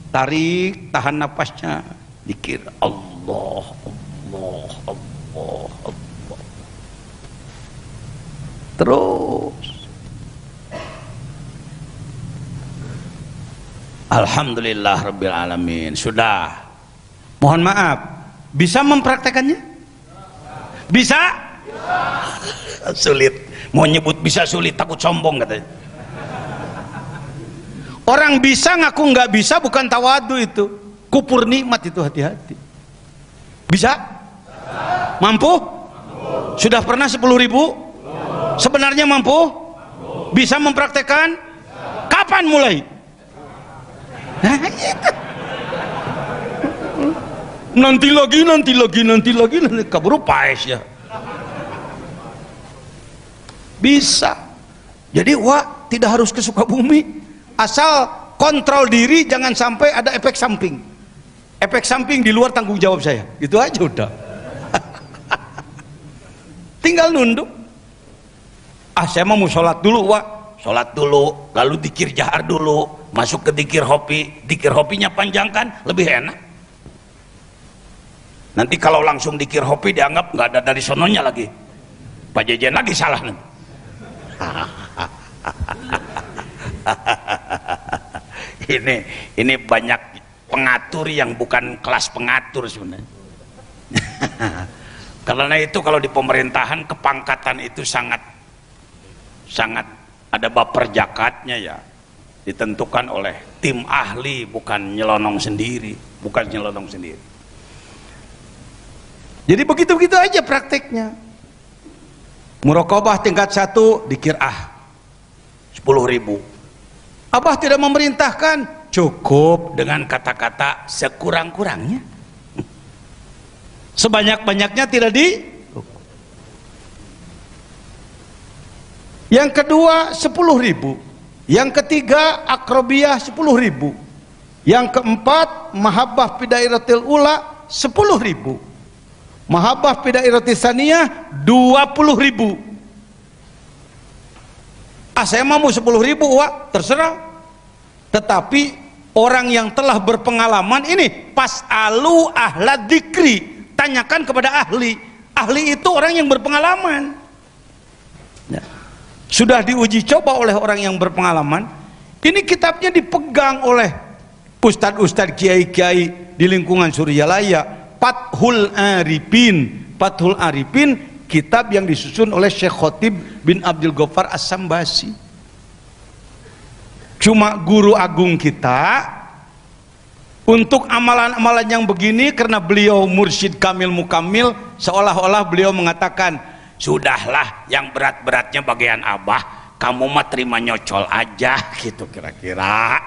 tarik tahan napasnya, zikir Allah, Allah, Allah, Allah. Terus Alhamdulillah Rabbil Alamin. Sudah. Mohon maaf, bisa mempraktekannya? Bisa? Sulit. Mau nyebut bisa sulit, takut sombong katanya. Orang bisa ngaku nggak bisa bukan tawadu itu, kupur nikmat itu, hati-hati. Bisa? Mampu? Sudah pernah 10.000? Sebenarnya mampu? Bisa mempraktekkan? Kapan mulai? Nah, gitu. Nanti lagi, kabur paes ya. Bisa. Jadi tidak harus ke Sukabumi. Asal kontrol diri, jangan sampai ada efek samping. Efek samping di luar tanggung jawab saya. Itu aja udah. Tinggal nunduk. Saya mau sholat dulu, sholat dulu, lalu dikir jahar dulu, masuk ke dikir hopinya panjangkan, lebih enak. Nanti kalau langsung dikir hopi dianggap nggak ada dari sononya lagi, Pak Jejen lagi salah nanti. ini banyak pengatur yang bukan kelas pengatur sebenarnya. Karena itu kalau di pemerintahan kepangkatan itu sangat ada baper jakatnya ya, ditentukan oleh tim ahli, bukan nyelonong sendiri. Jadi begitu-begitu aja prakteknya. Muraqabah tingkat 1 dikir 10.000. Abah tidak memerintahkan, cukup dengan kata-kata sekurang-kurangnya. Sebanyak-banyaknya tidak di. Yang kedua 10.000. Yang ketiga akrobiyah 10.000. Yang keempat mahabbah fidairatil ula 10.000. Mahabbah fidairatis saniyah 20.000. Saya mau 10.000 terserah. Tetapi orang yang telah berpengalaman ini pas'alu ahla dzikri, tanyakan kepada ahli. Ahli itu orang yang berpengalaman ya. Sudah diuji coba oleh orang yang berpengalaman. Ini kitabnya dipegang oleh ustadz-ustadz, kiai-kiai di lingkungan Suryalaya. Fathul Arifin, kitab yang disusun oleh Syekh Khotib bin Abdul Ghaffar As-Sambasi. Cuma guru agung kita untuk amalan-amalan yang begini, karena beliau mursyid kamil mukamil, seolah-olah beliau mengatakan, sudahlah yang berat-beratnya bagian abah, kamu mah terima nyocol aja gitu kira-kira.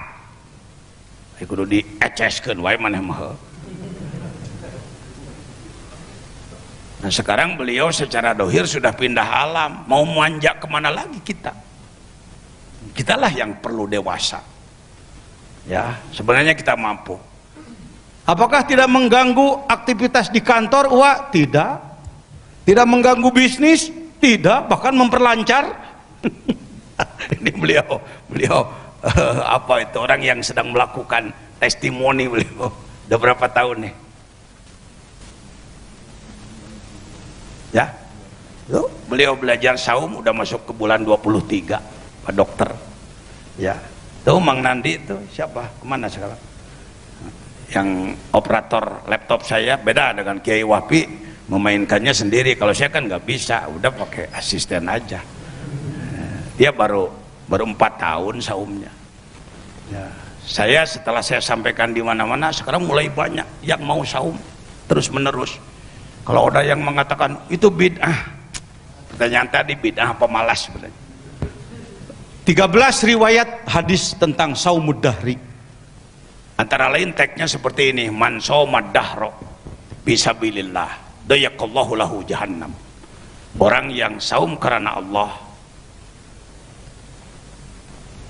Kudu dieceskeun wae maneh mah. Nah sekarang beliau secara dohir sudah pindah alam, mau manjak kemana lagi kita? Kitalah yang perlu dewasa. Ya, sebenarnya kita mampu. Apakah tidak mengganggu aktivitas di kantor? Tidak. Tidak mengganggu bisnis? Tidak, bahkan memperlancar. Ini beliau apa itu orang yang sedang melakukan testimoni beliau. Udah berapa tahun nih? Ya, beliau belajar saum udah masuk ke bulan 23, Pak Dokter. Ya, tuh Mang Nandi itu siapa? Kemana sekarang? Yang operator laptop saya beda dengan Kiai Wahpi, memainkannya sendiri. Kalau saya kan nggak bisa, udah pakai asisten aja. Dia baru 4 tahun saumnya. Ya, saya setelah saya sampaikan di mana-mana, sekarang mulai banyak yang mau saum terus menerus. Kalau ada yang mengatakan itu bid'ah, pertanyaan tadi bid'ah apa malas sebenarnya? 13 riwayat hadis tentang saumud dahri. Antara lain teksnya seperti ini, man shoma dahro fisabilillah dayakallahu lahu jahannam. Orang yang saum karena Allah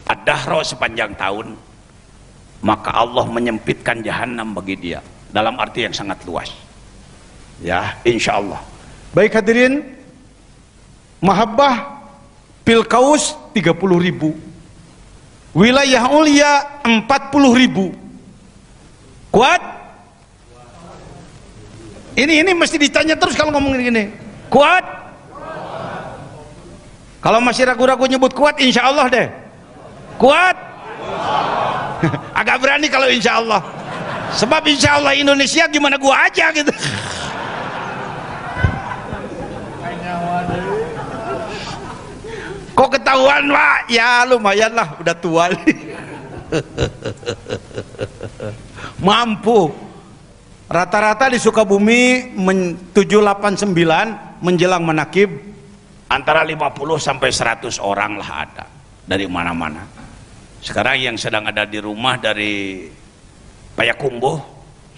ad-dahro sepanjang tahun, maka Allah menyempitkan jahanam bagi dia, dalam arti yang sangat luas. Ya, insya Allah. Baik hadirin, mahabbah pil kaus 30.000, wilayah ulia 40.000. Kuat? Ini mesti ditanya terus kalau ngomong gini. Kuat? Kalau masih ragu-ragu nyebut kuat, insya Allah deh. Kuat? Agak berani kalau insya Allah. Sebab insya Allah Indonesia gimana gua aja gitu. Kok ketahuan Pak? Ya lumayan lah, udah tua. Mampu. Rata-rata di Sukabumi 789 menjelang manakib Antara 50 sampai 100 orang lah ada dari mana-mana. Sekarang yang sedang ada di rumah dari Payakumbuh,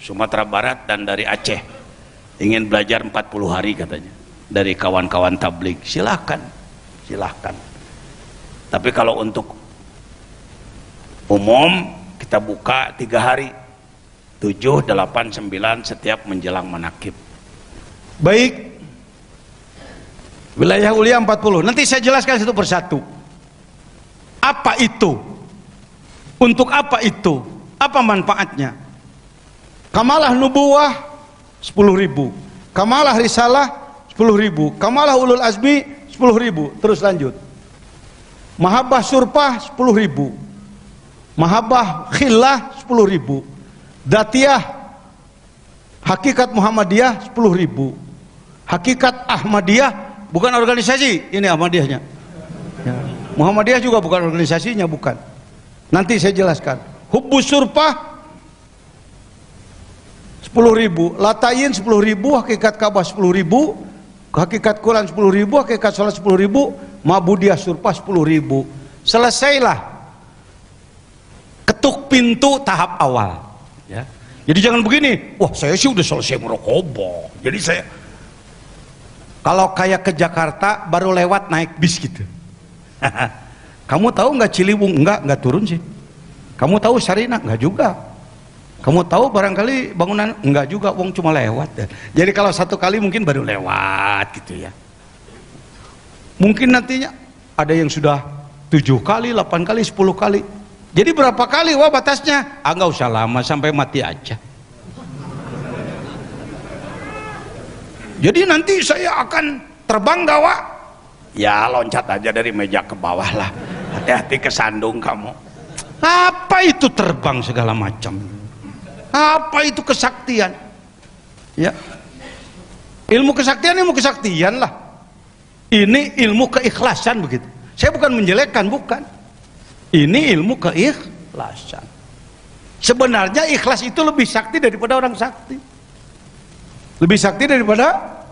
Sumatera Barat, dan dari Aceh, ingin belajar 40 hari katanya, dari kawan-kawan tabligh. Silahkan, silahkan. Tapi kalau untuk umum kita buka 3 hari, 7, 8, 9 setiap menjelang manakib. Baik, wilayah ulia 40. Nanti saya jelaskan satu persatu. Apa itu? Untuk apa itu? Apa manfaatnya? Kamalah nubuwah 10.000, kamalah risalah 10.000, kamalah ulul azmi 10.000. Terus lanjut. Mahabbah surpah 10.000, mahabbah khillah 10.000, datiyah hakikat Muhammadiyah 10.000, hakikat Ahmadiyah, bukan organisasi, ini Ahmadiyahnya ya. Muhammadiyah juga bukan organisasinya, bukan. Nanti saya jelaskan. Hubbus surpah 10.000, latayin 10.000, hakikat Ka'bah 10.000, hakikat Quran 10.000, hakikat salat 10.000, ma'budiyah surpah 10.000. Selesailah ketuk pintu tahap awal ya. Jadi jangan begini, wah saya sih udah selesai merokobah, jadi saya kalau kayak ke Jakarta baru lewat naik bis gitu. Kamu tahu nggak Ciliwung? Nggak turun sih. Kamu tahu Sarinah? Nggak juga. Kamu tahu barangkali bangunan? Nggak juga, wong cuma lewat ya. Jadi kalau satu kali mungkin baru lewat gitu ya. Mungkin nantinya ada yang sudah 7 kali, 8 kali, 10 kali. Jadi berapa kali wah batasnya? Nggak usah lama, sampai mati aja. Jadi nanti saya akan terbang nggak Wak? Ya loncat aja dari meja ke bawah lah, hati-hati kesandung kamu. Apa itu terbang segala macam? Apa itu kesaktian? Ya, ilmu kesaktian lah. Ini ilmu keikhlasan begitu. Saya bukan menjelekkan, bukan. Ini ilmu keikhlasan. Sebenarnya ikhlas itu lebih sakti daripada orang sakti. Lebih sakti daripada,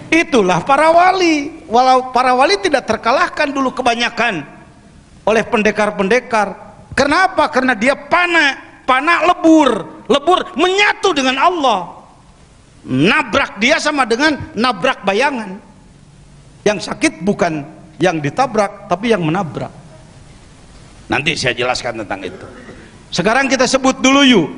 itulah para wali. Walau para wali tidak terkalahkan dulu kebanyakan oleh pendekar-pendekar. Kenapa? Karena dia panah lebur menyatu dengan Allah. Nabrak dia sama dengan nabrak bayangan. Yang sakit bukan yang ditabrak, tapi yang menabrak. Nanti saya jelaskan tentang itu. Sekarang kita sebut dulu yuk,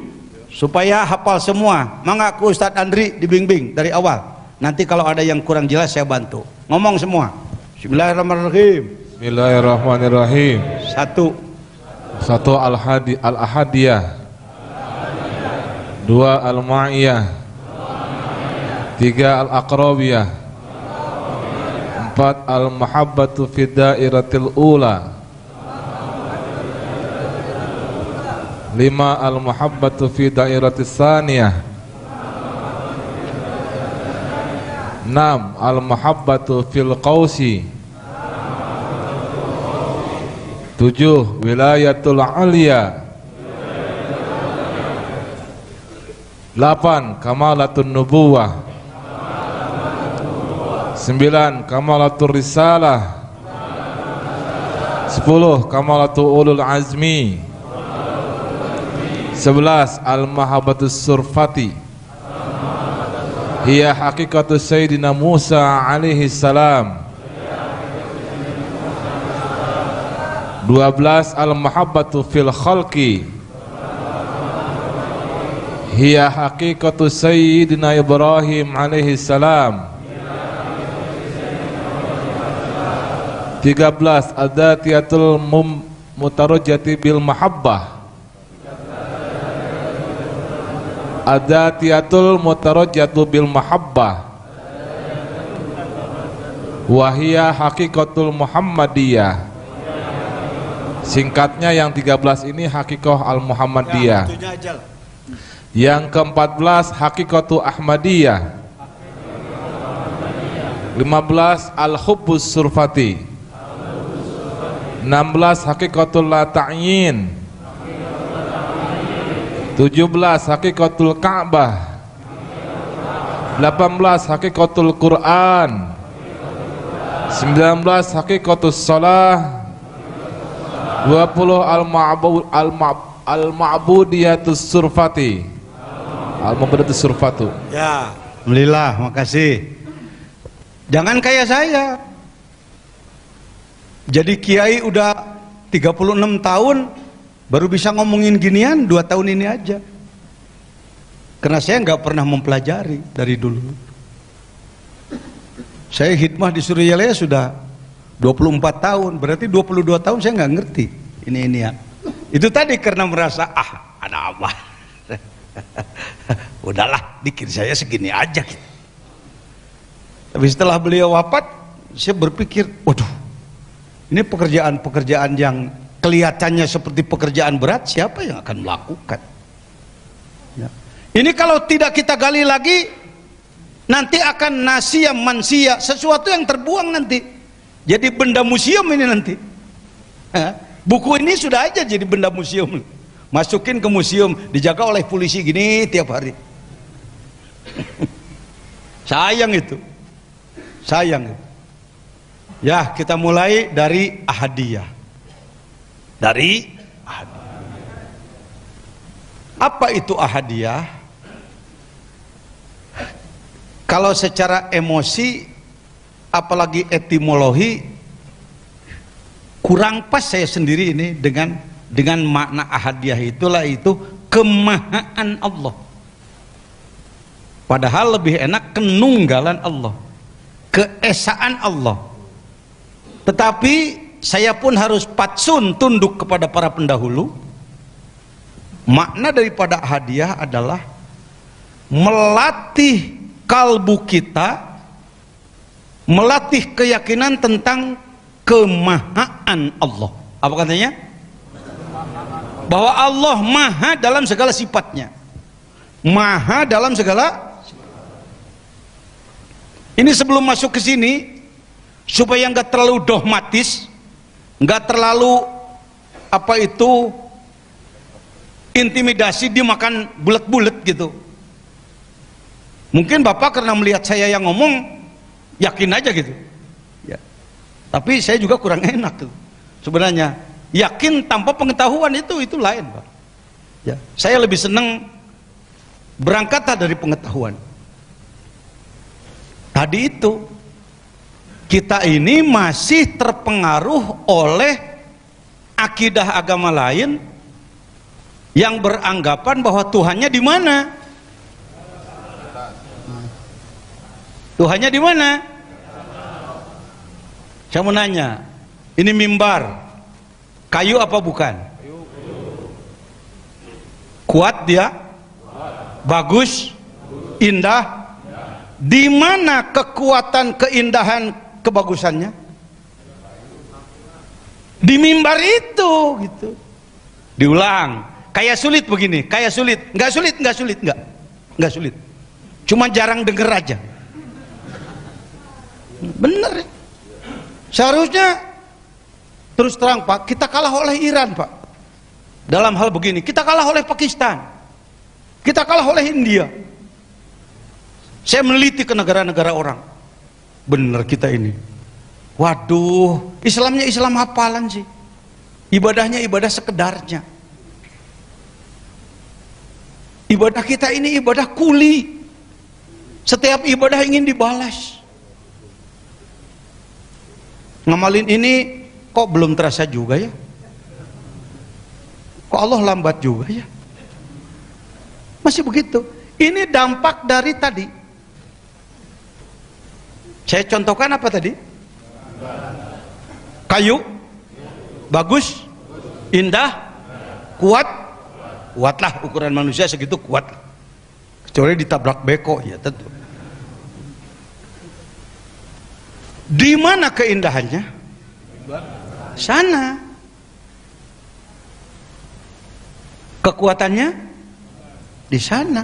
supaya hafal semua. Mangga ku Ustadz Andri dibimbing dari awal. Nanti kalau ada yang kurang jelas saya bantu. Ngomong semua. Bismillahirrahmanirrahim. Bismillahirrahmanirrahim. Satu Al-Ahadiyah. 2 Al-Ma'iyah. 3 Al-Aqrabiyah. 4 Al-Mahabbatu fi dairatil ula. 5 Al-Mahabbatu fi dairatis saniyah. 6 Al-Mahabbatu fil qausi. 7 Wilayatul Aliyah. 8 Kamalatun Nubuwah. 9 Kamalatul Risalah. 10. Kamalatu ulul azmi. 11. Al-mahabbatus surfati. Hiya haqiqatu Sayyidina Musa alaihi salam. 12. Al-mahabbatu fil khalqi. Hiya haqiqatu Sayyidina Ibrahim alaihi salam. 13. Adatiyatul mutarajjati bil mahabbah. Adatiyatul mutarajjatu bil mahabbah. Wahiyya haqiqatul Muhammadiyah. Singkatnya yang 13 ini hakikah al-Muhammadiyah. Yang ke-14 hakikatu Ahmadiyah. 15 al-hubbus surfati. 16 hakikatul la ta'yin. 17 hakikatul Ka'bah. 18 hakikatul Quran. 19 hakikatus shalah. 20 al-ma'budiyatus surfati. Al-ma'budiyatus surfatu. Ya, alhamdulillah, makasih. Jangan kayak saya. Jadi kiai udah 36 tahun baru bisa ngomongin ginian 2 tahun ini aja. Karena saya nggak pernah mempelajari dari dulu. Saya khidmah di Suriyalaya sudah 24 tahun, berarti 22 tahun saya nggak ngerti ini ya. Itu tadi karena merasa ada apa? Udahlah, dikir saya segini aja gitu. Tapi setelah beliau wafat, saya berpikir, waduh, ini pekerjaan-pekerjaan yang kelihatannya seperti pekerjaan berat, siapa yang akan melakukan? Ya. Ini kalau tidak kita gali lagi, nanti akan nasiya mansiya, sesuatu yang terbuang nanti. Jadi benda museum ini nanti. Buku ini sudah aja jadi benda museum. Masukin ke museum, dijaga oleh polisi gini tiap hari. Sayang itu. Sayang itu. Ya, kita mulai dari ahadiyah. Dari ahadiyah. Apa itu ahadiyah? Kalau secara emosi, apalagi etimologi, kurang pas saya sendiri ini dengan makna ahadiyah itulah itu kemahaan Allah. Padahal lebih enak kenunggalan Allah, keesaan Allah. Tetapi saya pun harus patsun tunduk kepada para pendahulu. Makna daripada hadiah adalah melatih kalbu kita, melatih keyakinan tentang kemahaan Allah. Apa katanya? Bahwa Allah maha dalam segala sifatnya, maha dalam segala. Ini sebelum masuk ke sini, supaya nggak terlalu dogmatis, nggak terlalu apa itu intimidasi, dimakan bulat-bulat gitu. Mungkin Bapak karena melihat saya yang ngomong yakin aja gitu ya. Tapi saya juga kurang enak tuh sebenarnya. Yakin tanpa pengetahuan itu lain, Pak ya. Saya lebih senang berangkat dari pengetahuan. Tadi itu kita ini masih terpengaruh oleh akidah agama lain yang beranggapan bahwa Tuhannya di mana? Tuhannya di mana? Saya mau nanya, ini mimbar kayu apa bukan? Kuat dia? Bagus? Indah? Di mana kekuatan, keindahan, kebagusannya? Di mimbar itu gitu. Diulang, kayak sulit begini, kayak sulit. Enggak sulit, enggak sulit. Cuma jarang denger aja. Bener. Seharusnya terus terang, Pak, kita kalah oleh Iran, Pak. Dalam hal begini, kita kalah oleh Pakistan. Kita kalah oleh India. Saya meneliti ke negara-negara orang. Bener kita ini. Waduh, Islamnya Islam hafalan sih. Ibadahnya ibadah sekedarnya. Ibadah kita ini ibadah kuli. Setiap ibadah ingin dibalas. Ngamalin ini kok belum terasa juga ya? Kok Allah lambat juga ya? Masih begitu. Ini dampak dari tadi. Saya contohkan apa tadi? Kayu, bagus, indah, kuat. Kuatlah, ukuran manusia segitu kuat. Kecuali ditabrak beko, ya tentu. Di mana keindahannya? Sana. Kekuatannya di sana.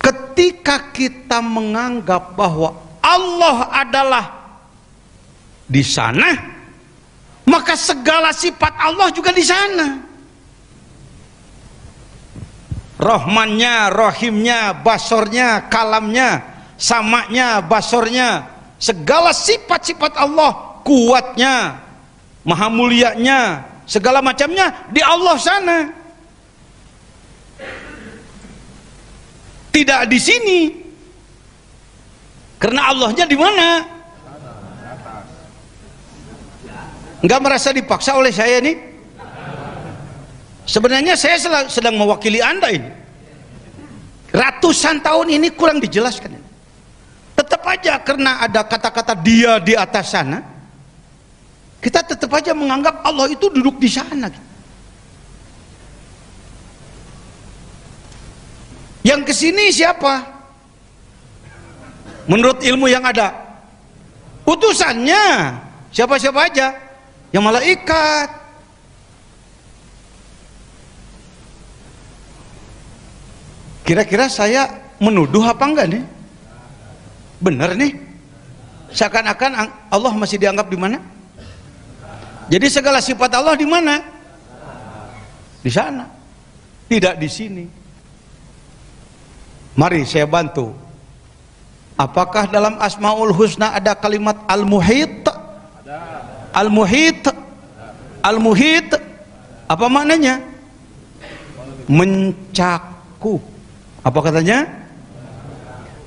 Ketika kita menganggap bahwa Allah adalah di sana, maka segala sifat Allah juga di sana. Rahmannya, Rahimnya, Basornya, Kalamnya, Samaknya, Basornya, segala sifat-sifat Allah, kuatnya, maha mulianya, segala macamnya di Allah sana. Tidak di sini. Karena Allahnya di mana? Enggak merasa dipaksa oleh saya nih? Sebenarnya saya sedang mewakili Anda ini. Ratusan tahun ini kurang dijelaskan. Tetap aja karena ada kata-kata dia di atas sana, kita tetap aja menganggap Allah itu duduk di sana. Yang kesini siapa? Menurut ilmu yang ada, utusannya siapa-siapa aja, yang malaikat. Kira-kira saya menuduh apa enggak nih? Benar nih? Seakan-akan Allah masih dianggap di mana? Jadi segala sifat Allah di mana? Di sana, tidak di sini. Mari saya bantu. Apakah dalam Asmaul Husna ada kalimat Al-Muhit? Al-Muhit. Al-Muhit apa maknanya? Mencakup. Apa katanya?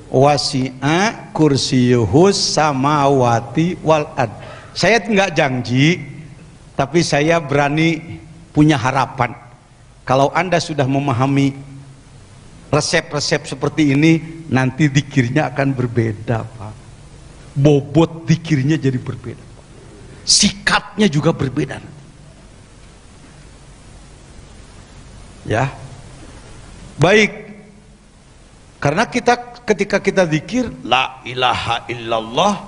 Wasi'a kursiyuhus samawati wal ard. Saya enggak janji, tapi saya berani punya harapan. Kalau Anda sudah memahami resep-resep seperti ini, nanti zikirnya akan berbeda, Pak. Bobot zikirnya jadi berbeda, Pak. Sikapnya juga berbeda. Ya. Baik. Karena ketika kita zikir la ilaha illallah,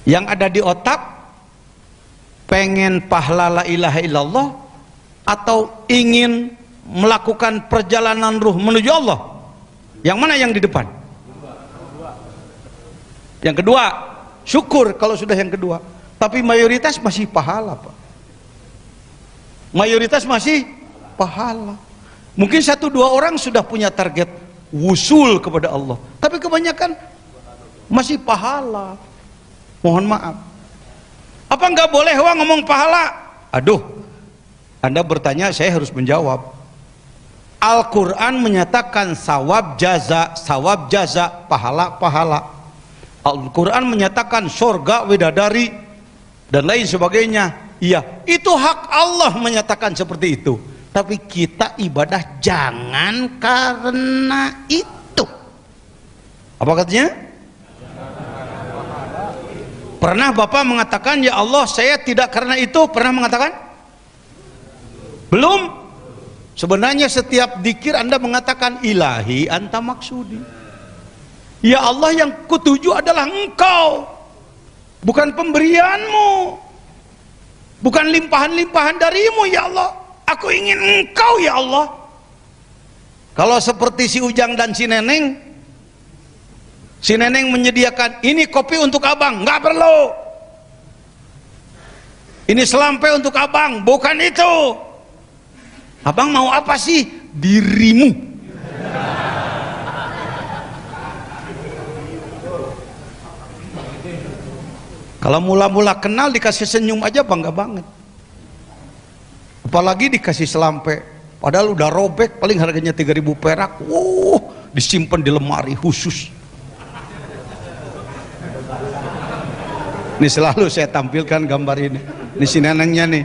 yang ada di otak pengen pahala la ilaha illallah atau ingin melakukan perjalanan ruh menuju Allah? Yang mana yang di depan? Yang kedua, syukur kalau sudah yang kedua. Tapi mayoritas masih pahala, Pak. Mayoritas masih pahala. Mungkin 1-2 orang sudah punya target wusul kepada Allah, tapi kebanyakan masih pahala. Mohon maaf. Apa enggak boleh ngomong pahala? Aduh, Anda bertanya, saya harus menjawab. Al-Quran menyatakan sawab jaza, pahala. Al-Quran menyatakan surga, widadari, dan lain sebagainya. Iya, itu hak Allah menyatakan seperti itu. Tapi kita ibadah jangan karena itu. Apa katanya? Pernah Bapak mengatakan, ya Allah saya tidak karena itu? Pernah mengatakan? Belum. Sebenarnya setiap zikir Anda mengatakan ilahi anta maksudi. Ya Allah, yang kutuju adalah Engkau, bukan pemberianmu, bukan limpahan-limpahan darimu. Ya Allah, aku ingin Engkau ya Allah. Kalau seperti si Ujang dan si Neneng menyediakan, ini kopi untuk abang, nggak perlu. Ini selampe untuk abang, bukan itu. Abang mau apa sih? Dirimu. Kalau mula-mula kenal dikasih senyum aja bangga banget, apalagi dikasih selampe padahal udah robek, paling harganya 3.000 perak. Disimpan di lemari khusus. Ini selalu saya tampilkan gambar ini. Ini si nenengnya nih.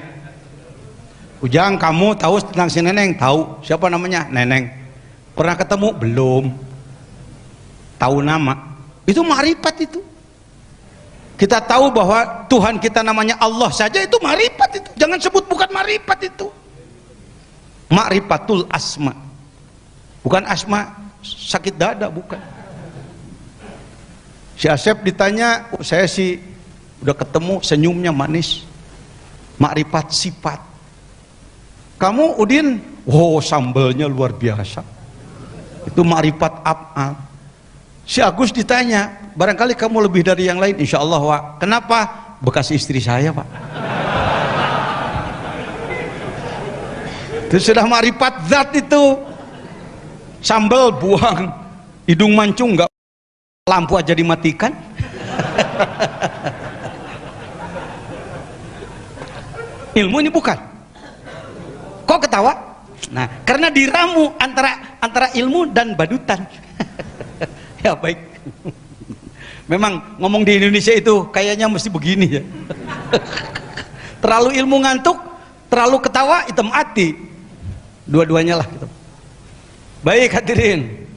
Ujang, kamu tahu tentang si Neneng? Tahu. Siapa namanya? Neneng. Pernah ketemu? Belum. Tahu nama. Itu ma'rifat itu. Kita tahu bahwa Tuhan kita namanya Allah saja, itu ma'rifat itu. Jangan sebut bukan ma'rifat itu. Ma'rifatul asma. Bukan asma sakit dada, bukan. Si Asep ditanya, saya sih udah ketemu, senyumnya manis. Ma'rifat sifat. Kamu Udin, sambelnya luar biasa. Itu ma'rifat af'al. Si Agus ditanya, barangkali kamu lebih dari yang lain. Insya Allah, Wak. Kenapa? Bekas istri saya, Pak. Itu sudah ma'rifat zat itu. Sambal buang, hidung mancung enggak, lampu aja dimatikan. Ilmu ini bukan. Kok ketawa? Nah, karena diramu antara ilmu dan badutan. Ya baik. Memang ngomong di Indonesia itu kayaknya mesti begini ya. Terlalu ilmu ngantuk, terlalu ketawa hitam hati. Dua-duanya lah gitu. Baik hadirin.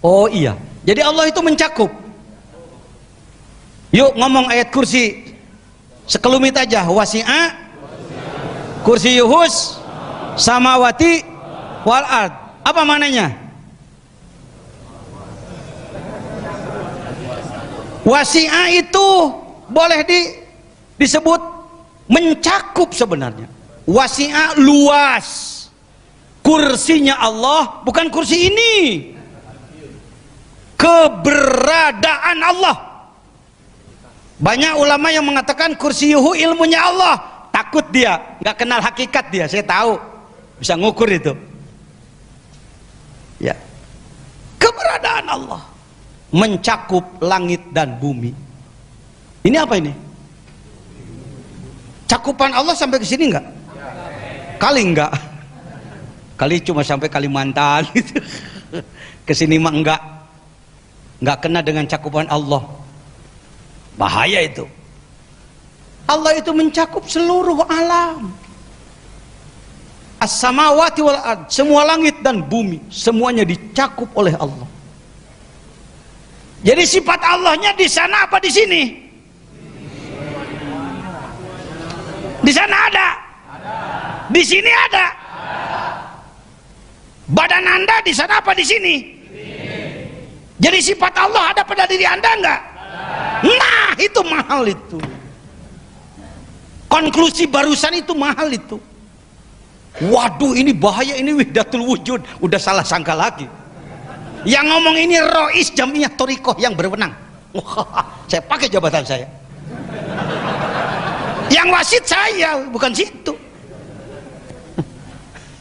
Oh iya. Jadi Allah itu mencakup. Yuk ngomong ayat kursi. Sekelumit aja. Wasi'a kursiyuhus samawati wal ard. Apa maknanya? Wasi'a itu boleh disebut mencakup sebenarnya. Wasi'a luas. Kursinya Allah bukan kursi ini. Keberadaan Allah. Banyak ulama yang mengatakan kursiyuhu ilmunya Allah. Takut dia, nggak kenal hakikat dia. Saya tahu, bisa ngukur itu. Ya, keberadaan Allah mencakup langit dan bumi. Ini apa ini? Cakupan Allah sampai ke sini enggak? Kali enggak. Kali cuma sampai Kalimantan gitu. Ke sini mah enggak. Enggak kena dengan cakupan Allah. Bahaya itu. Allah itu mencakup seluruh alam. As-samawati wal ard, semua langit dan bumi, semuanya dicakup oleh Allah. Jadi sifat Allahnya di sana apa di sini? Di sana ada. Di sini ada. Badan Anda di sana apa di sini? Jadi sifat Allah ada pada diri Anda enggak? Nah, itu mahal itu. Konklusi barusan itu mahal itu. Waduh, ini bahaya, ini wahdatul wujud. Udah salah sangka lagi. Yang ngomong ini Rois Jamiah Thorikoh yang berwenang. Saya pakai jabatan saya. Yang wasit saya, bukan situ.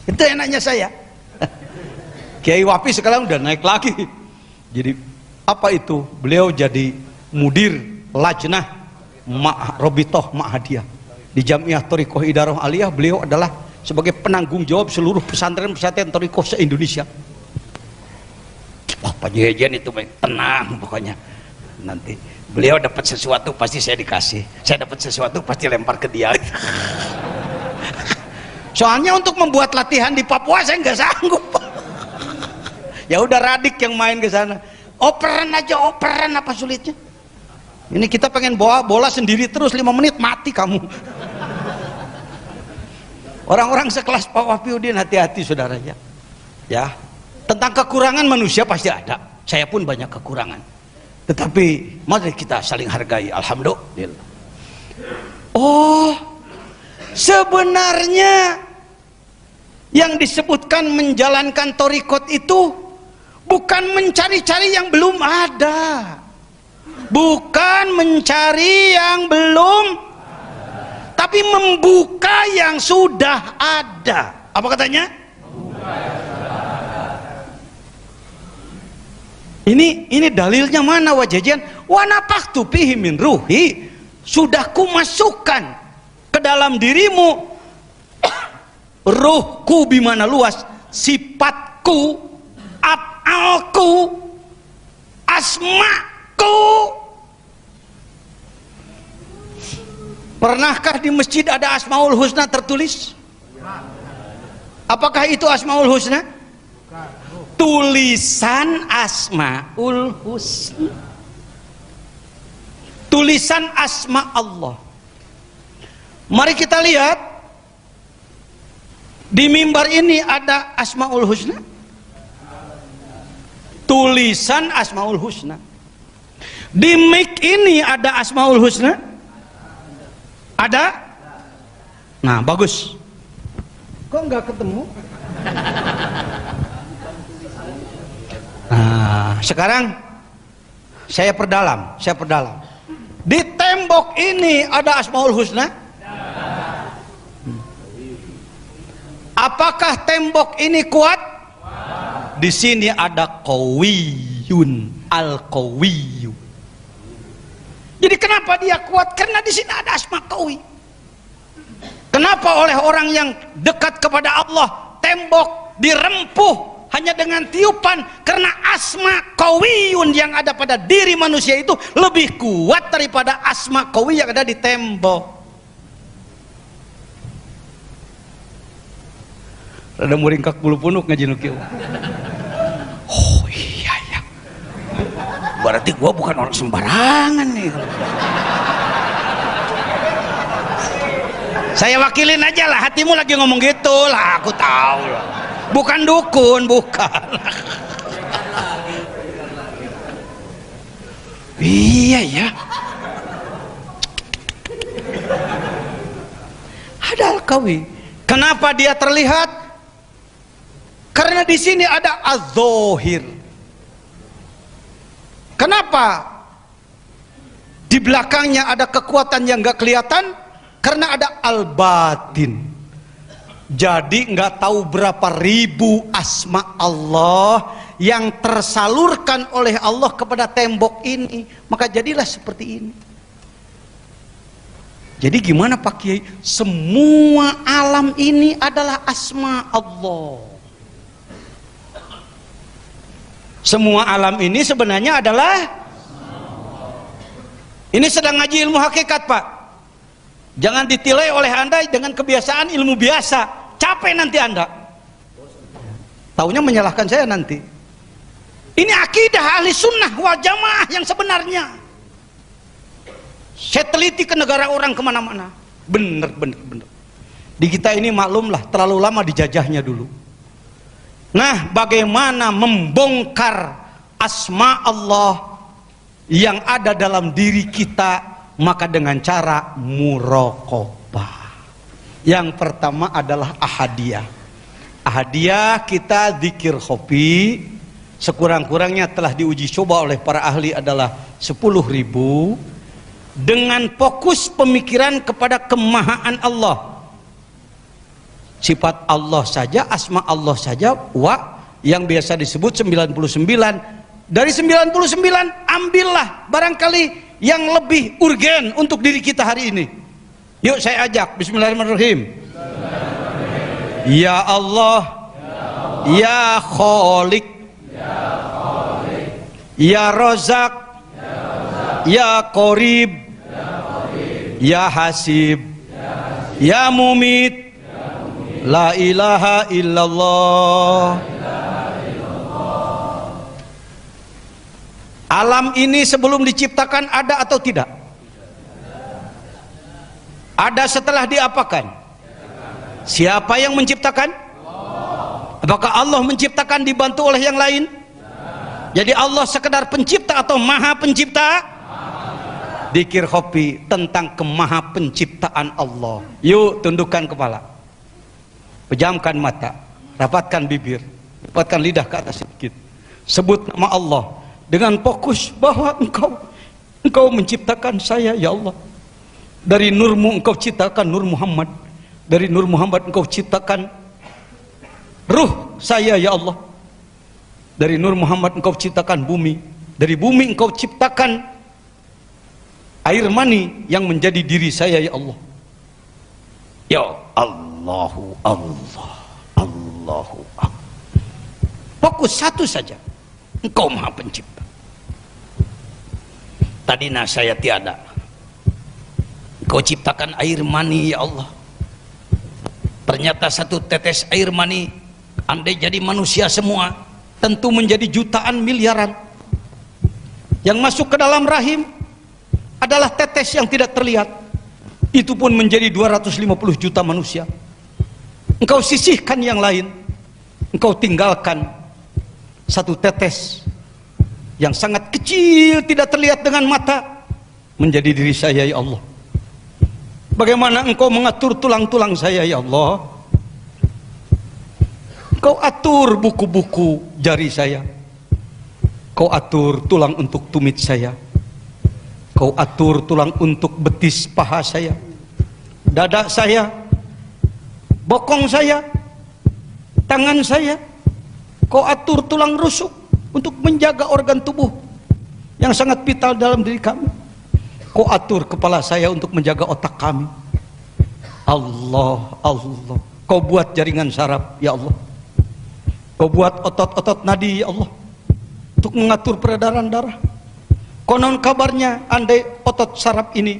Itu enaknya saya. Kiai Wapi sekarang udah naik lagi. Jadi apa itu? Beliau jadi mudir lajnah Robitoh Ma'hadiyah di Jamiah Thorikoh Idarah Aliyah. Beliau adalah sebagai penanggung jawab seluruh pesantren-pesantren Thorikoh se-Indonesia. Wah, Pak Jejen itu tenang pokoknya. Nanti beliau dapat sesuatu pasti saya dikasih. Saya dapat sesuatu pasti lempar ke dia. Soalnya untuk membuat latihan di Papua saya nggak sanggup. Ya udah Radik yang main ke sana. Operan aja, operan, apa sulitnya? Ini kita pengen bawa bola sendiri terus 5 menit mati kamu. Orang-orang sekelas Pak Wafiuddin hati-hati saudaranya. Ya, tentang kekurangan manusia pasti ada. Saya pun banyak kekurangan. Tetapi mari kita saling hargai. Alhamdulillah. Oh, sebenarnya yang disebutkan menjalankan thorikot itu bukan mencari-cari yang belum ada. Bukan mencari yang belum, tapi membuka yang sudah ada. Apa katanya? Ini dalilnya mana wajajan? Wa nafakhtu fihi min ruhi. sudah kumasukkan ke dalam dirimu ruhku bimana luas, sifatku, af'alku, asmaku. Pernahkah di masjid ada Asmaul Husna tertulis? Apakah itu Asmaul Husna? Tulisan Asmaul Husna, tulisan asma Allah. Mari kita lihat di mimbar ini ada Asmaul Husna, tulisan Asmaul Husna. Di mic ini ada Asmaul Husna, ada. Nah, bagus. Kok nggak ketemu? Nah, sekarang saya perdalam. Di tembok ini ada Asmaul Husna? Apakah tembok ini kuat? Di sini ada Qawiyun, Al-Qawiyu. Jadi kenapa dia kuat? Karena di sini ada asma Qawi. Kenapa oleh orang yang dekat kepada Allah tembok dirempuh hanya dengan tiupan? Karena asma Qawiyun yang ada pada diri manusia itu lebih kuat daripada asma Qawi yang ada di tembok. Ada muringkak bulu punuk ngaji nukiu. Oh iya ya. Berarti gua bukan orang sembarangan nih. Saya wakilin aja lah, hatimu lagi ngomong gitu lah, aku tahu lah. Bukan dukun, bukan. Iya ya. Ada Al-Qawi. Kenapa dia terlihat? Karena di sini ada Az-Zahir. Kenapa di belakangnya ada kekuatan yang nggak kelihatan? Karena ada Al-Batin. Jadi nggak tahu berapa ribu asma Allah yang tersalurkan oleh Allah kepada tembok ini, maka jadilah seperti ini. Jadi gimana Pak Kiai? Semua alam ini adalah asma Allah. Semua alam ini sebenarnya adalah, ini sedang ngaji ilmu hakikat Pak. Jangan ditilai oleh Anda dengan kebiasaan ilmu biasa. Capek nanti Anda. Taunya menyalahkan saya nanti. Ini akidah ahli sunnah wal jamaah yang sebenarnya. Saya teliti ke negara orang kemana-mana. Bener. Di kita ini maklumlah terlalu lama dijajahnya dulu. Nah, bagaimana membongkar asma Allah yang ada dalam diri kita? Maka dengan cara muraqabah. Yang pertama adalah ahadiyah. Ahadiyah kita zikir khofi, sekurang-kurangnya telah diuji coba oleh para ahli adalah 10.000, dengan fokus pemikiran kepada kemahaan Allah. Sifat Allah saja, asma Allah saja, yang biasa disebut 99. Dari 99 ambillah barangkali yang lebih urgen untuk diri kita hari ini. Yuk saya ajak, bismillahirrahmanirrahim. Ya Allah, ya Khaliq, ya Razak, ya Qarib, ya Hasib, ya Mumit, la ilaha illallah. Alam ini sebelum diciptakan ada atau tidak? Ada setelah diapakan? Siapa yang menciptakan? Apakah Allah menciptakan dibantu oleh yang lain? Jadi Allah sekedar pencipta atau maha pencipta? Dzikir khofi tentang kemaha penciptaan Allah. Yuk tundukkan kepala, pejamkan mata, rapatkan bibir, rapatkan lidah ke atas sedikit. Sebut nama Allah dengan fokus bahwa engkau menciptakan saya ya Allah. Dari nurmu engkau ciptakan Nur Muhammad. Dari Nur Muhammad engkau ciptakan ruh saya ya Allah. Dari Nur Muhammad engkau ciptakan bumi. Dari bumi engkau ciptakan air mani yang menjadi diri saya ya Allah. Ya Allahu Allah, Allahu Allah. Fokus satu saja, Engkau Maha Pencipta. Tadina saya tiada, Engkau ciptakan air mani ya Allah. Ternyata satu tetes air mani, andai jadi manusia semua, tentu menjadi jutaan miliaran. Yang masuk ke dalam rahim adalah tetes yang tidak terlihat. Itu pun menjadi 250 juta manusia. Engkau sisihkan yang lain, Engkau tinggalkan satu tetes yang sangat kecil, tidak terlihat dengan mata, menjadi diri saya ya Allah. Bagaimana Engkau mengatur tulang-tulang saya ya Allah? Engkau atur buku-buku jari saya, Kau atur tulang untuk tumit saya, Kau atur tulang untuk betis paha saya, dada saya, bokong saya, tangan saya. Kau atur tulang rusuk untuk menjaga organ tubuh yang sangat vital dalam diri kami. Kau atur kepala saya untuk menjaga otak kami. Allah, Allah. Kau buat jaringan saraf ya Allah. Kau buat otot-otot nadi ya Allah, untuk mengatur peredaran darah. Konon kabarnya andai otot saraf ini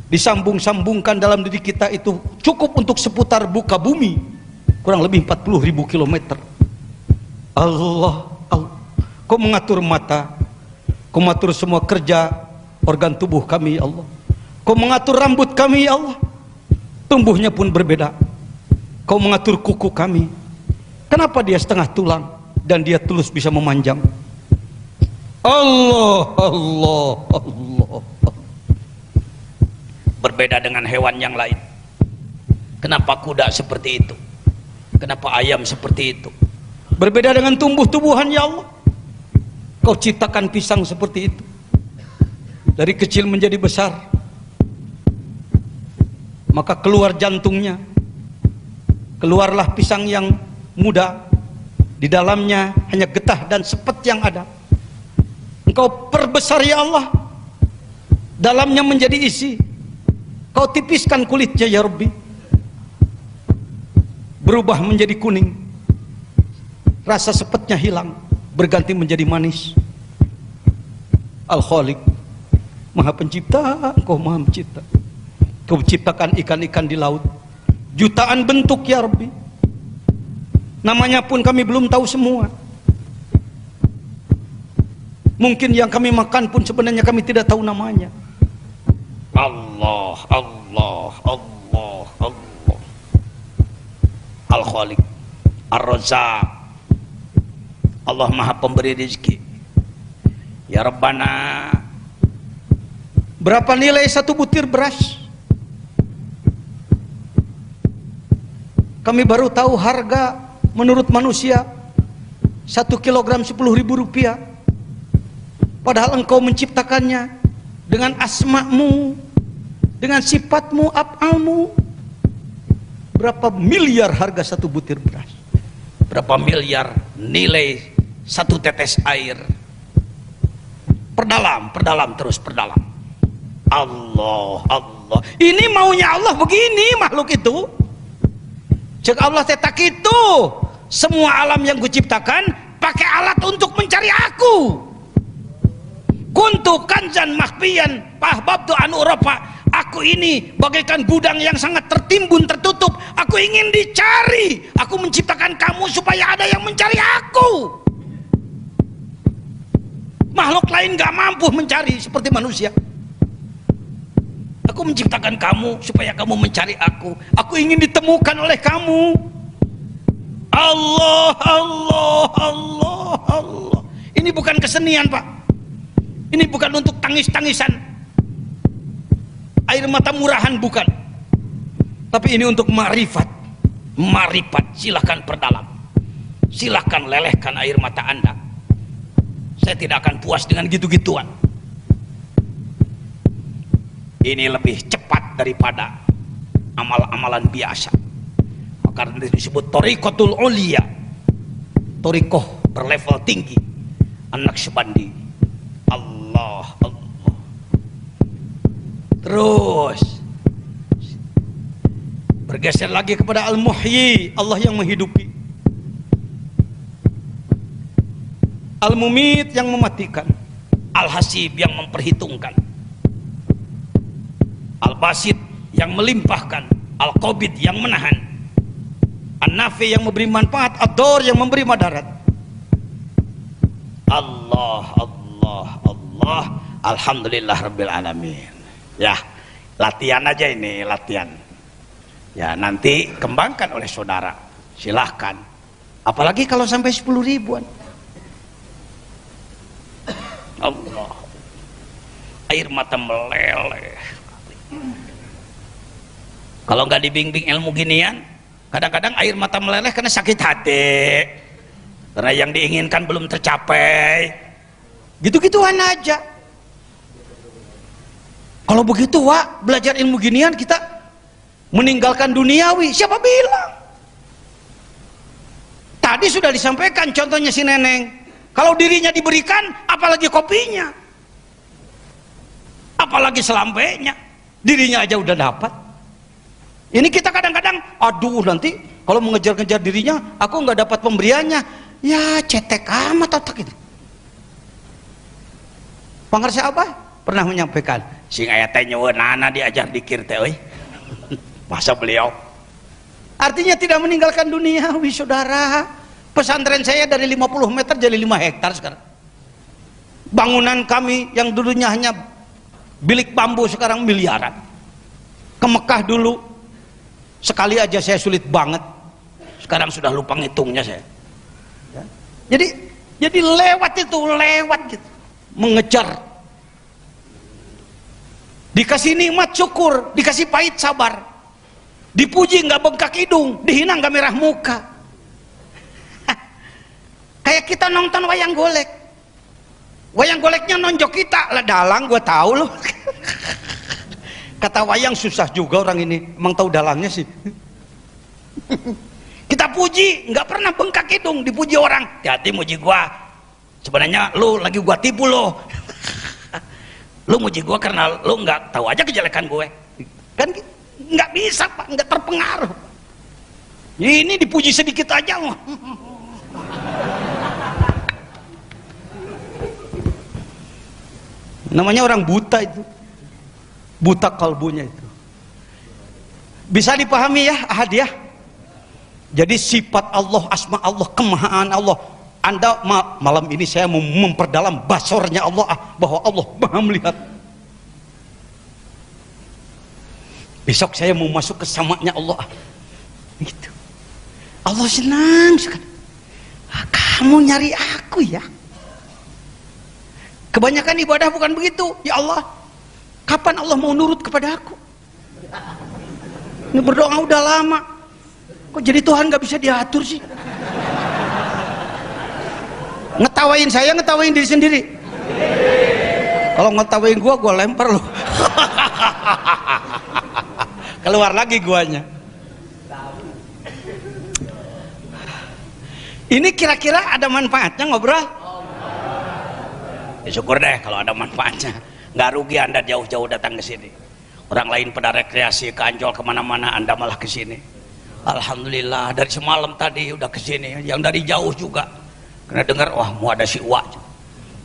disambung-sambungkan dalam diri kita, itu cukup untuk seputar buka bumi, kurang lebih 40.000 kilometer. Allah, Allah. Kau mengatur mata, Kau mengatur semua kerja organ tubuh kami ya Allah. Kau mengatur rambut kami ya Allah, tumbuhnya pun berbeda. Kau mengatur kuku kami, kenapa dia setengah tulang dan dia tulus bisa memanjang. Allah, Allah, Allah. Berbeda dengan hewan yang lain. Kenapa kuda seperti itu? Kenapa ayam seperti itu? Berbeda dengan tumbuh-tumbuhan ya Allah. Kau ciptakan pisang seperti itu, dari kecil menjadi besar, maka keluar jantungnya, keluarlah pisang yang muda, di dalamnya hanya getah dan sepet yang ada. Engkau perbesar ya Allah, dalamnya menjadi isi. Kau tipiskan kulitnya ya Rabbi, berubah menjadi kuning, rasa sepetnya hilang, berganti menjadi manis. Al-Khaliq, Maha Pencipta, Engkau Maha Pencipta. Kau ciptakan ikan-ikan di laut, jutaan bentuk ya Rabbi. Namanya pun kami belum tahu semua. Mungkin yang kami makan pun sebenarnya kami tidak tahu namanya. Allah, Allah, Allah, Allah. Al-Khaliq, Ar-Razzaq, Allah Maha Pemberi rezeki. Ya Rabbana, berapa nilai satu butir beras? Kami baru tahu harga menurut manusia 1 kilogram 10.000 rupiah. Padahal Engkau menciptakannya dengan asma-Mu, dengan sifatmu, af'almu. Berapa miliar harga satu butir beras? Berapa miliar nilai satu tetes air? Perdalam, perdalam, terus perdalam. Allah, Allah. Ini maunya Allah begini makhluk itu. Cek Allah tetak itu, semua alam yang kuciptakan pakai alat untuk mencari aku. Kuntu kanzan mahfiyan fahbabtu an urafa. Aku ini bagaikan gudang yang sangat tertimbun, tertutup. Aku ingin dicari. Aku menciptakan kamu supaya ada yang mencari aku. Makhluk lain gak mampu mencari seperti manusia. Aku menciptakan kamu supaya kamu mencari aku. Aku ingin ditemukan oleh kamu. Allah, Allah, Allah, Allah. Ini bukan kesenian, Pak. Ini bukan untuk tangis-tangisan, air mata murahan, bukan. Tapi ini untuk marifat. Marifat, silahkan perdalam. Silahkan lelehkan air mata Anda. Saya tidak akan puas dengan gitu-gituan. Ini lebih cepat daripada amal-amalan biasa. Karena disebut Thariqatul Uliya, Thariqah berlevel tinggi, An-Naqsyabandi. Allah, Allah. Terus bergeser lagi kepada Al-Muhyi, Allah yang menghidupi. Al-Mumit yang mematikan. Al-Hasib yang memperhitungkan. Al-Basit yang melimpahkan. Al-Qabid yang menahan. An-Nafi yang memberi manfaat. Ad-Dar yang memberi madarat. Allah, Allah, Allah. Alhamdulillah Rabbil Alamin. Ya, latihan aja ini, latihan. Ya, nanti kembangkan oleh saudara. Silahkan. Apalagi kalau sampai 10 ribuan. Allah, air mata meleleh. Kalau nggak dibimbing ilmu ginian, kadang-kadang air mata meleleh karena sakit hati, karena yang diinginkan belum tercapai. Gitu-gituan aja. Kalau begitu, Wak, belajar ilmu ginian kita meninggalkan duniawi. Siapa bilang? Tadi sudah disampaikan contohnya si Neneng. Kalau dirinya diberikan, apalagi kopinya, apalagi selampainya, dirinya aja udah dapat. Ini kita kadang-kadang, aduh nanti kalau mengejar-ngejar dirinya, aku nggak dapat pemberiannya, ya cetek amat otak itu. Pangarsa apa? Pernah menyampaikan, sing aya teh nyeueunana diajar dikir teh euy. Masa beliau? Artinya tidak meninggalkan dunia, saudara. Pesantren saya dari 50 meter jadi 5 hektar sekarang. Bangunan kami yang dulunya hanya bilik bambu sekarang miliaran. Ke Mekah dulu sekali aja saya sulit banget. Sekarang sudah lupa ngitungnya saya. Jadi lewat itu, lewat gitu. Mengejar. Dikasih nikmat syukur, dikasih pahit sabar. Dipuji nggak bengkak hidung, dihina nggak merah muka. Kayak kita nonton wayang golek. Wayang goleknya nonjok kita, lah dalang gue tahu loh. Kata wayang susah juga orang ini, emang tahu dalangnya sih. Kita puji, nggak pernah bengkak hidung, dipuji orang. Hati-hati muji gua. Sebenarnya lu lagi gua tipu lo. Lu muji gua karena lu nggak tahu aja kejelekan gue. Kan nggak bisa Pak, nggak terpengaruh. Ini dipuji sedikit aja. Namanya orang buta itu, buta kalbunya itu. Bisa dipahami ya Ahad ya. Jadi sifat Allah, asma Allah, kemahaan Allah. Anda malam ini saya mau memperdalam basornya Allah, bahwa Allah maha melihat. Besok saya mau masuk ke samanya Allah. Gitu. Allah senang sekali. Kamu nyari aku ya. Kebanyakan ibadah bukan begitu. Ya Allah, kapan Allah mau nurut kepada aku? Ini berdoa udah lama, kok jadi Tuhan gak bisa diatur sih? Ngetawain saya, ngetawain diri sendiri. Kalau ngetawain gua lempar loh. Keluar lagi guanya. Ini kira-kira ada manfaatnya ngobrol? Ya syukur deh kalau ada manfaatnya. Nggak rugi Anda jauh-jauh datang ke sini. Orang lain pada rekreasi ke Ancol kemana-mana, Anda malah ke sini. Alhamdulillah dari semalam tadi udah ke sini. Yang dari jauh juga. Karena dengar wah mau ada si Uwa.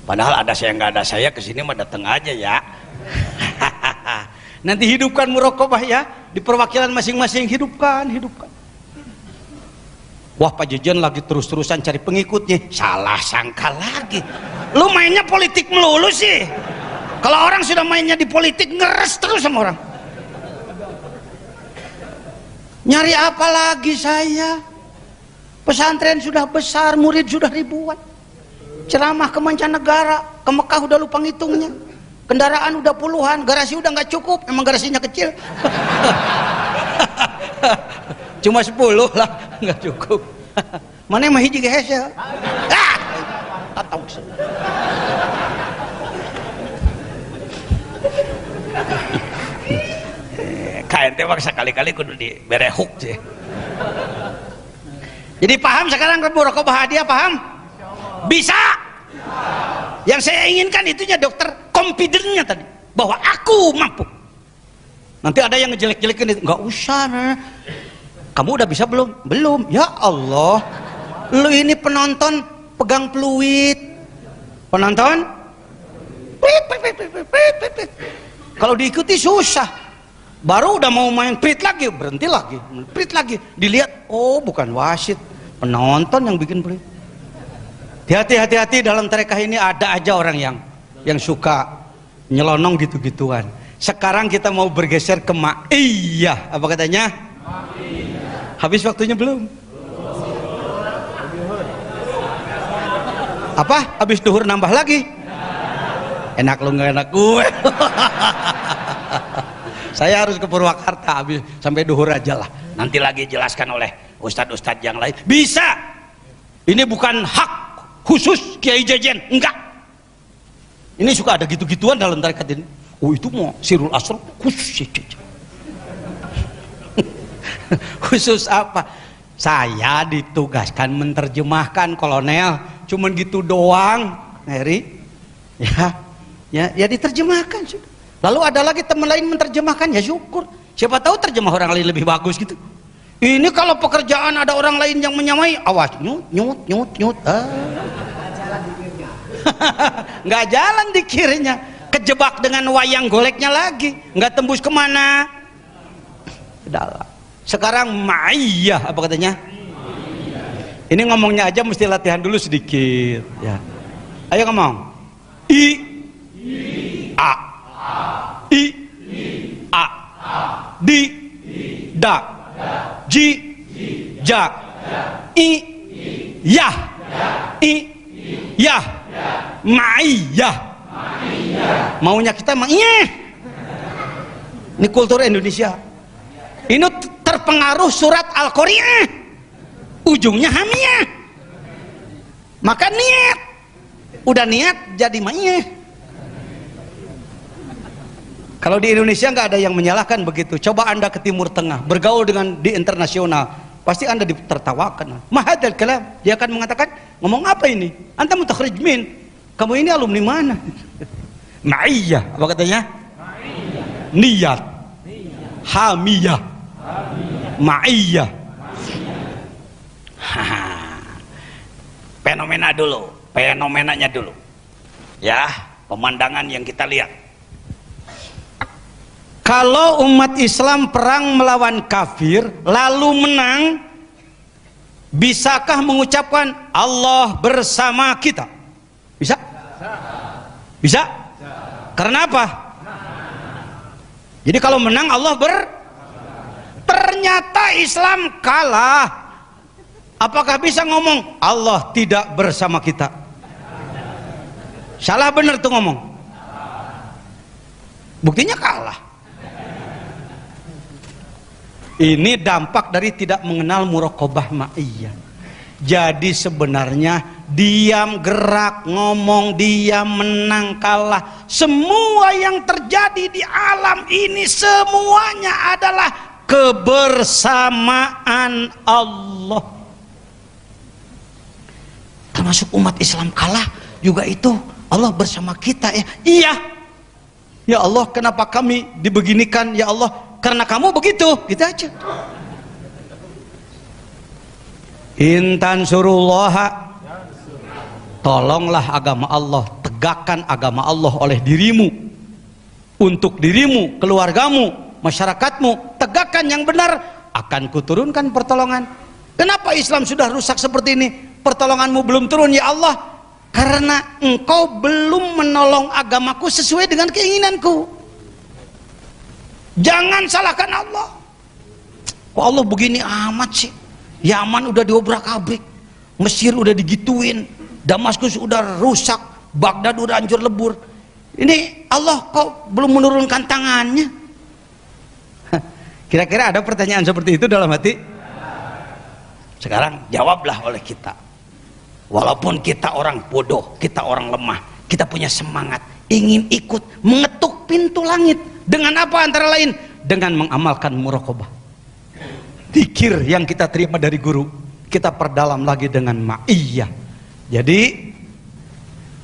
Padahal ada saya nggak ada saya ke sini mah datang aja ya. Nanti hidupkan muraqabah ya di perwakilan masing-masing, hidupkan. Wah Pak Jejen lagi terus-terusan cari pengikutnya. Salah sangka lagi. Lu mainnya politik melulu sih. Kalau orang sudah mainnya di politik, ngeres terus sama orang. Nyari apa lagi saya? Pesantren sudah besar, murid sudah ribuan. Ceramah ke mancanegara, ke Mekah udah lupa ngitungnya. Kendaraan udah puluhan, garasi udah nggak cukup, emang garasinya kecil. Cuma 10 lah, nggak cukup. Mana yang mah hiji gehes ya? Tahu sih. KNT maksa kali-kali kudu dibere hook sih. Jadi paham sekarang muraqabah hadiah, paham? Bisa. Yang saya inginkan itunya dokter, confident-nya tadi bahwa aku mampu. Nanti ada yang ngejelek-jelekin itu, nggak usah. Nah. Kamu udah bisa belum? Belum. Ya Allah, lu ini penonton pegang peluit. Penonton? Kalau diikuti susah. Baru udah mau main prit lagi, berhenti lagi, prit lagi. Dilihat, oh bukan wasit, penonton yang bikin pelit. Hati-hati dalam tarekah ini ada aja orang yang suka nyelonong gitu-gituan. Sekarang kita mau bergeser ke ma'iyah. Apa katanya? Habis waktunya belum? Apa? Habis duhur nambah lagi? Enak lu nggak enak gue. Saya harus ke Purwakarta habis sampai duhur aja lah. Nanti lagi jelaskan oleh ustadz-ustadz yang lain. Bisa. Ini bukan hak khusus Kiai Jejen, enggak. Ini suka ada gitu-gituan dalam tarekat ini. Oh itu mau sirul asr khusus. Khusus apa? Saya ditugaskan menerjemahkan, kolonel. Cuman gitu doang, Heri. Ya diterjemahkan. Lalu ada lagi teman lain menerjemahkan, ya syukur. Siapa tahu terjemah orang lain lebih bagus gitu. Ini kalau pekerjaan ada orang lain yang menyamai, awas nyut. Nggak jalan dikirnya, kejebak dengan wayang goleknya lagi, nggak tembus kemana. Dalam. Sekarang ma'iyah, apa katanya? Ini ngomongnya aja mesti latihan dulu sedikit. Ya. Ayo ngomong. A, di, da, ji, ja, yah, yah, ma'iyah. Maunya kita ma'iyah. Ini kultur Indonesia. Ini terpengaruh surat Al-Qari'ah, ujungnya hamiyah. Maka niat, udah niat jadi ma'iyah. Kalau di Indonesia nggak ada yang menyalahkan begitu. Coba Anda ke Timur Tengah, bergaul dengan di internasional, pasti Anda ditertawakan. Mahadal kalam, dia akan mengatakan, ngomong apa ini? Anta mutakhrij min, kamu ini alumni mana? Ma'iyah, apa katanya? Niat, hamiyah, ma'iyah. Fenomena dulu, fenomenanya dulu. Ya, pemandangan yang kita lihat. Kalau umat Islam perang melawan kafir lalu menang, bisakah mengucapkan Allah bersama kita? Bisa? Bisa? Karena apa? Jadi kalau menang Allah ternyata Islam kalah. Apakah bisa ngomong Allah tidak bersama kita? Salah bener tuh ngomong. Buktinya kalah. Ini dampak dari tidak mengenal muraqabah ma'iyah. Jadi sebenarnya diam, gerak, ngomong, diam, menang, kalah, semua yang terjadi di alam ini semuanya adalah kebersamaan Allah. Termasuk umat Islam kalah juga itu Allah bersama kita ya. Iya. Ya Allah, kenapa kami dibeginikan ya Allah? Karena kamu begitu, gitu aja. Intan surullaha, tolonglah agama Allah, tegakkan agama Allah oleh dirimu, untuk dirimu, keluargamu, masyarakatmu, tegakkan yang benar, akan kuturunkan pertolongan. Kenapa Islam sudah rusak seperti ini? Pertolonganmu belum turun ya Allah, karena engkau belum menolong agamaku sesuai dengan keinginanku. Jangan salahkan Allah. Kok Allah begini amat sih? Yaman udah diobrak-abrik, Mesir udah digituin, Damaskus udah rusak, Baghdad udah hancur lebur. Ini Allah kok belum menurunkan tangannya? Kira-kira ada pertanyaan seperti itu dalam hati? Sekarang jawablah oleh kita. Walaupun kita orang bodoh, kita orang lemah, kita punya semangat, ingin ikut mengetuk pintu langit. Dengan apa antara lain? Dengan mengamalkan muraqabah. Zikir yang kita terima dari guru, kita perdalam lagi dengan ma'iyah. Jadi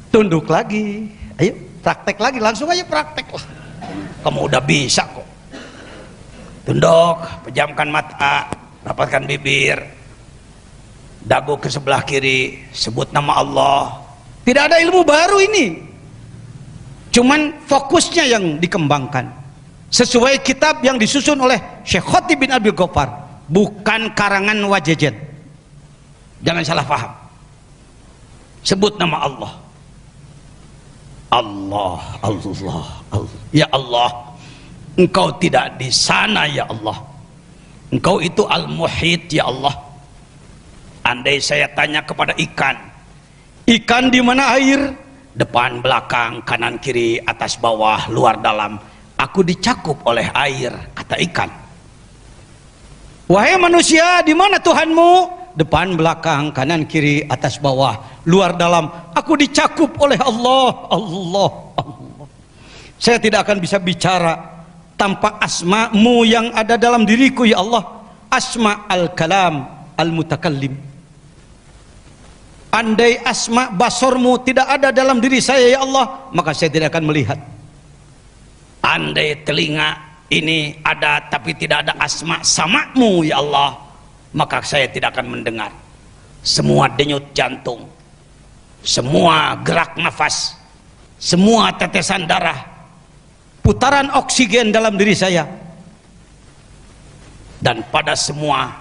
tunduk lagi. Ayo praktek lagi, langsung aja praktek lah. Kamu udah bisa kok. Tunduk, pejamkan mata, rapatkan bibir, dagu ke sebelah kiri, sebut nama Allah. Tidak ada ilmu baru ini, cuman fokusnya yang dikembangkan sesuai kitab yang disusun oleh Syekh Khatib bin Abdul Ghaffar, bukan karangan Wajejen. Jangan salah paham. Sebut nama Allah. Allah, Allah, Allah. Ya Allah, Engkau tidak di sana ya Allah. Engkau itu Al-Muhit ya Allah. Andai saya tanya kepada ikan, ikan di mana air? Depan, belakang, kanan, kiri, atas, bawah, luar, dalam. Aku dicakup oleh air, kata ikan. Wahai manusia, di mana Tuhanmu? Depan, belakang, kanan, kiri, atas, bawah, luar, dalam. Aku dicakup oleh Allah, Allah, Allah. Saya tidak akan bisa bicara tanpa asma-Mu yang ada dalam diriku ya Allah. Asma al-kalam al-mutakallim. Andai asma basor-Mu tidak ada dalam diri saya ya Allah, maka saya tidak akan melihat. Andai telinga ini ada tapi tidak ada asma sama-Mu ya Allah, maka saya tidak akan mendengar. Semua denyut jantung, semua gerak nafas, semua tetesan darah, putaran oksigen dalam diri saya, dan pada semua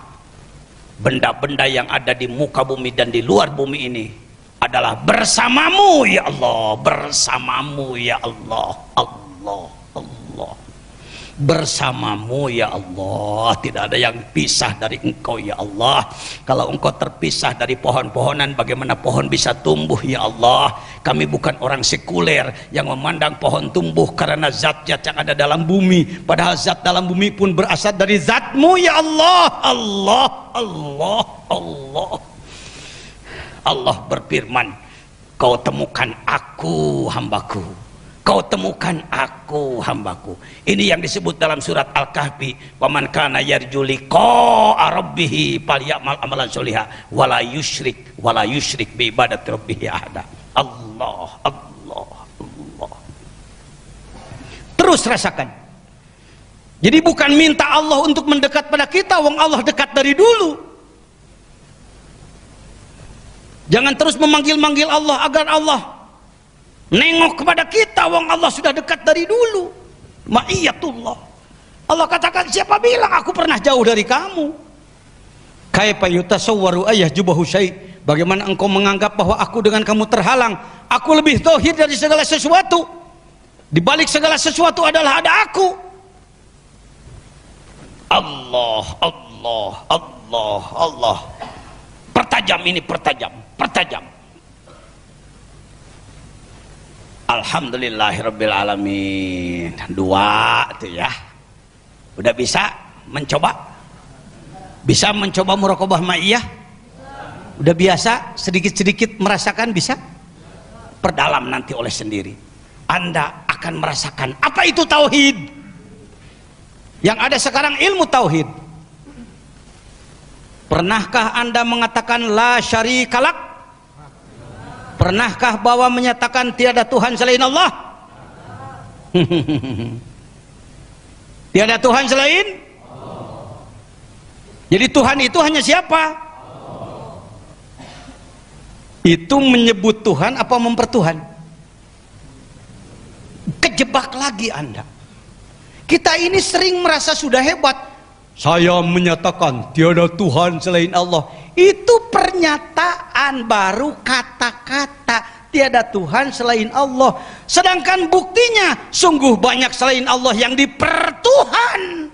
benda-benda yang ada di muka bumi dan di luar bumi ini adalah bersama-Mu ya Allah, bersama-Mu ya Allah, Allah, Allah, bersama-Mu ya Allah. Tidak ada yang pisah dari Engkau ya Allah. Kalau Engkau terpisah dari pohon-pohonan, bagaimana pohon bisa tumbuh ya Allah? Kami bukan orang sekuler yang memandang pohon tumbuh karena zat-zat yang ada dalam bumi, padahal zat dalam bumi pun berasal dari zat-Mu ya Allah. Allah, Allah, Allah. Allah berfirman, Kau temukan aku hambaku, Kau temukan aku hambaku. Ini yang disebut dalam surat Al-Kahfi, waman kana yarju liqa'a rabbih falyamal amalan sholiha wala yusyrik bi ibadati rabbih ahada. Allah, Allah, Allah. Terus rasakan. Jadi bukan minta Allah untuk mendekat pada kita, wong Allah dekat dari dulu. Jangan terus memanggil-manggil Allah agar Allah nengok kepada kita, wong Allah sudah dekat dari dulu. Ma'iyatullah. Allah katakan, siapa bilang aku pernah jauh dari kamu? Kaifa yutasawwaru ayyahjubahu syai'. Bagaimana engkau menganggap bahwa aku dengan kamu terhalang? Aku lebih tauhid dari segala sesuatu. Di balik segala sesuatu adalah ada aku. Allah, Allah, Allah, Allah. Pertajam ini, pertajam, pertajam. Alhamdulillahirabbil alamin. Dua tuh ya. Udah bisa mencoba? Bisa mencoba muraqabah ma'iyah? Udah biasa sedikit-sedikit merasakan? Bisa? Perdalam nanti oleh sendiri. Anda akan merasakan apa itu tauhid. Yang ada sekarang ilmu tauhid. Pernahkah Anda mengatakan la syarikalak? Pernahkah bahwa menyatakan tiada Tuhan selain Allah? Tiada Tuhan selain? Jadi Tuhan itu hanya siapa? Itu menyebut Tuhan apa mempertuhan? Kejebak lagi Anda. Kita ini sering merasa sudah hebat. Saya menyatakan tiada Tuhan selain Allah. Itu pernyataan baru, kata-kata tiada Tuhan selain Allah. Sedangkan buktinya sungguh banyak selain Allah yang dipertuhan.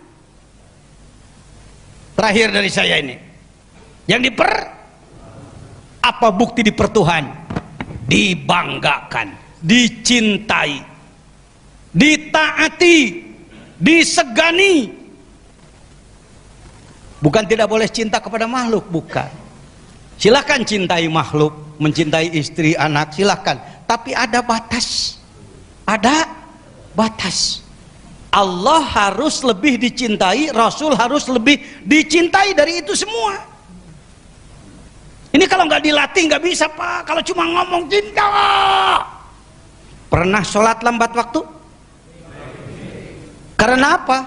Terakhir dari saya ini, yang apa bukti dipertuhan? Dibanggakan, dicintai, ditaati, disegani. Bukan tidak boleh cinta kepada makhluk, bukan. Silahkan cintai makhluk, mencintai istri, anak, silahkan. Tapi ada batas. Ada batas. Allah harus lebih dicintai, Rasul harus lebih dicintai dari itu semua. Ini kalau nggak dilatih nggak bisa Pak. Kalau cuma ngomong cinta. Pernah sholat lambat waktu? Karena apa?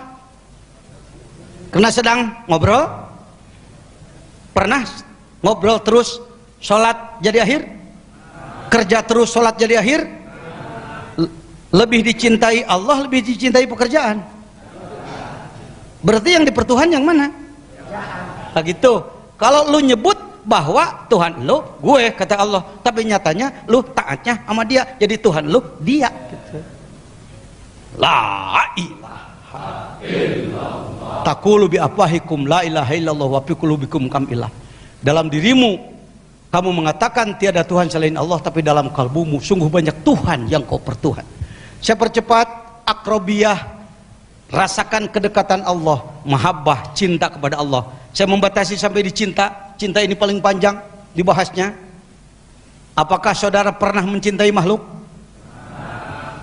Karena sedang ngobrol. Pernah ngobrol terus sholat jadi akhir? Kerja terus sholat jadi akhir? Lebih dicintai Allah, lebih dicintai pekerjaan? Berarti yang dipertuhan yang mana? Nah gitu. Kalau lu nyebut bahwa Tuhan lu gue, kata Allah, tapi nyatanya lu taatnya sama dia, jadi Tuhan lu dia gitu. La ilaha illallah taqulu bi afwahikum la ilaha illallah wa fi qulubikum kam ilah. Dalam dirimu kamu mengatakan tiada Tuhan selain Allah, tapi dalam kalbumu sungguh banyak Tuhan yang kau pertuhan. Saya percepat akrobiyah, rasakan kedekatan Allah, mahabbah, cinta kepada Allah. Saya membatasi sampai di cinta. Cinta ini paling panjang dibahasnya. Apakah saudara pernah mencintai makhluk?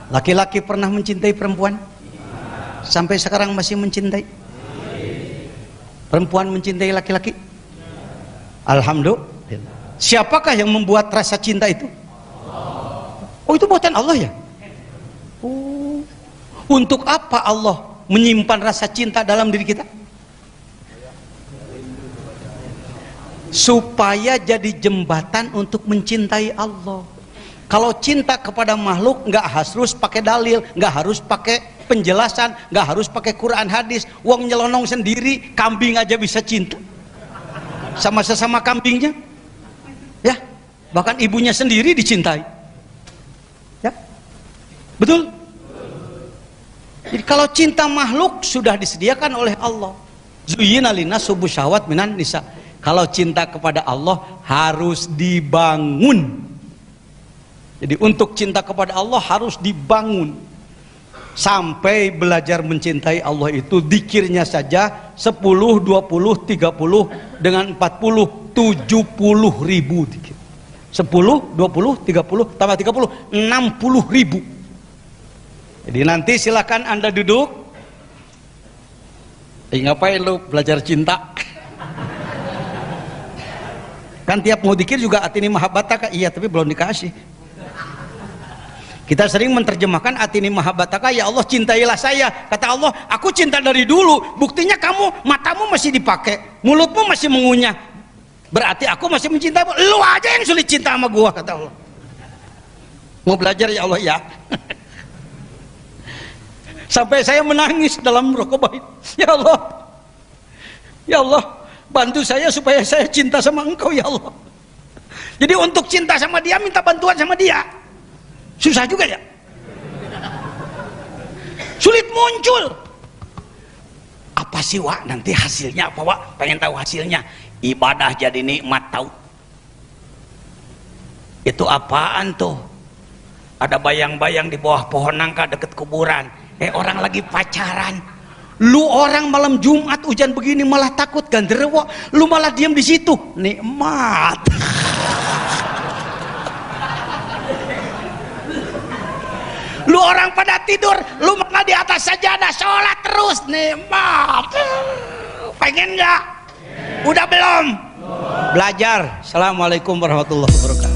Laki-laki pernah mencintai perempuan? Sampai sekarang masih mencintai? Perempuan mencintai laki-laki? Alhamdulillah. Siapakah yang membuat rasa cinta itu? Oh, itu buatan Allah ya? Oh. Untuk apa Allah menyimpan rasa cinta dalam diri kita? Supaya jadi jembatan untuk mencintai Allah. Kalau cinta kepada makhluk nggak harus pakai dalil, nggak harus pakai penjelasan, nggak harus pakai Quran hadis. Wong nyelonong sendiri, kambing aja bisa cinta sama sesama kambingnya, ya. Bahkan ibunya sendiri dicintai, ya. Betul. Jadi kalau cinta makhluk sudah disediakan oleh Allah. Zuyyina linas hubbu syahwat minan nisa. Kalau cinta kepada Allah harus dibangun. Jadi untuk cinta kepada Allah harus dibangun. Sampai belajar mencintai Allah itu dikirnya saja 10, 20, 30 dengan 40, 70 ribu dikir. 10, 20, 30 tambah 30, 60 ribu. Jadi nanti silakan Anda duduk. Ngapain lu belajar cinta? Kan tiap mau dikir juga atini mahabbataka, iya, tapi belum dikasih. Kita sering menerjemahkan atini mahabbataka, ya Allah cintailah saya. Kata Allah, aku cinta dari dulu. Buktinya kamu, matamu masih dipakai, mulutmu masih mengunyah. Berarti aku masih mencintaimu. Lu aja yang sulit cinta sama gua, kata Allah. Mau belajar ya Allah ya. Sampai saya menangis dalam rokobah. Ya Allah, ya Allah, bantu saya supaya saya cinta sama engkau ya Allah. Jadi untuk cinta sama dia minta bantuan sama dia. Susah juga ya. Sulit muncul. Apa sih Wak nanti hasilnya apa Wak? Pengen tahu hasilnya. Ibadah jadi nikmat tahu. Itu apaan tuh? Ada bayang-bayang di bawah pohon nangka deket kuburan. Orang lagi pacaran. Lu orang malam Jumat hujan begini malah takut ganderewo, lu malah diam di situ, nikmat. Lu orang pada tidur, lu malah di atas sajadah sholat terus, nikmat. Pengen nggak? Udah belum? Belajar. Assalamualaikum warahmatullahi wabarakatuh.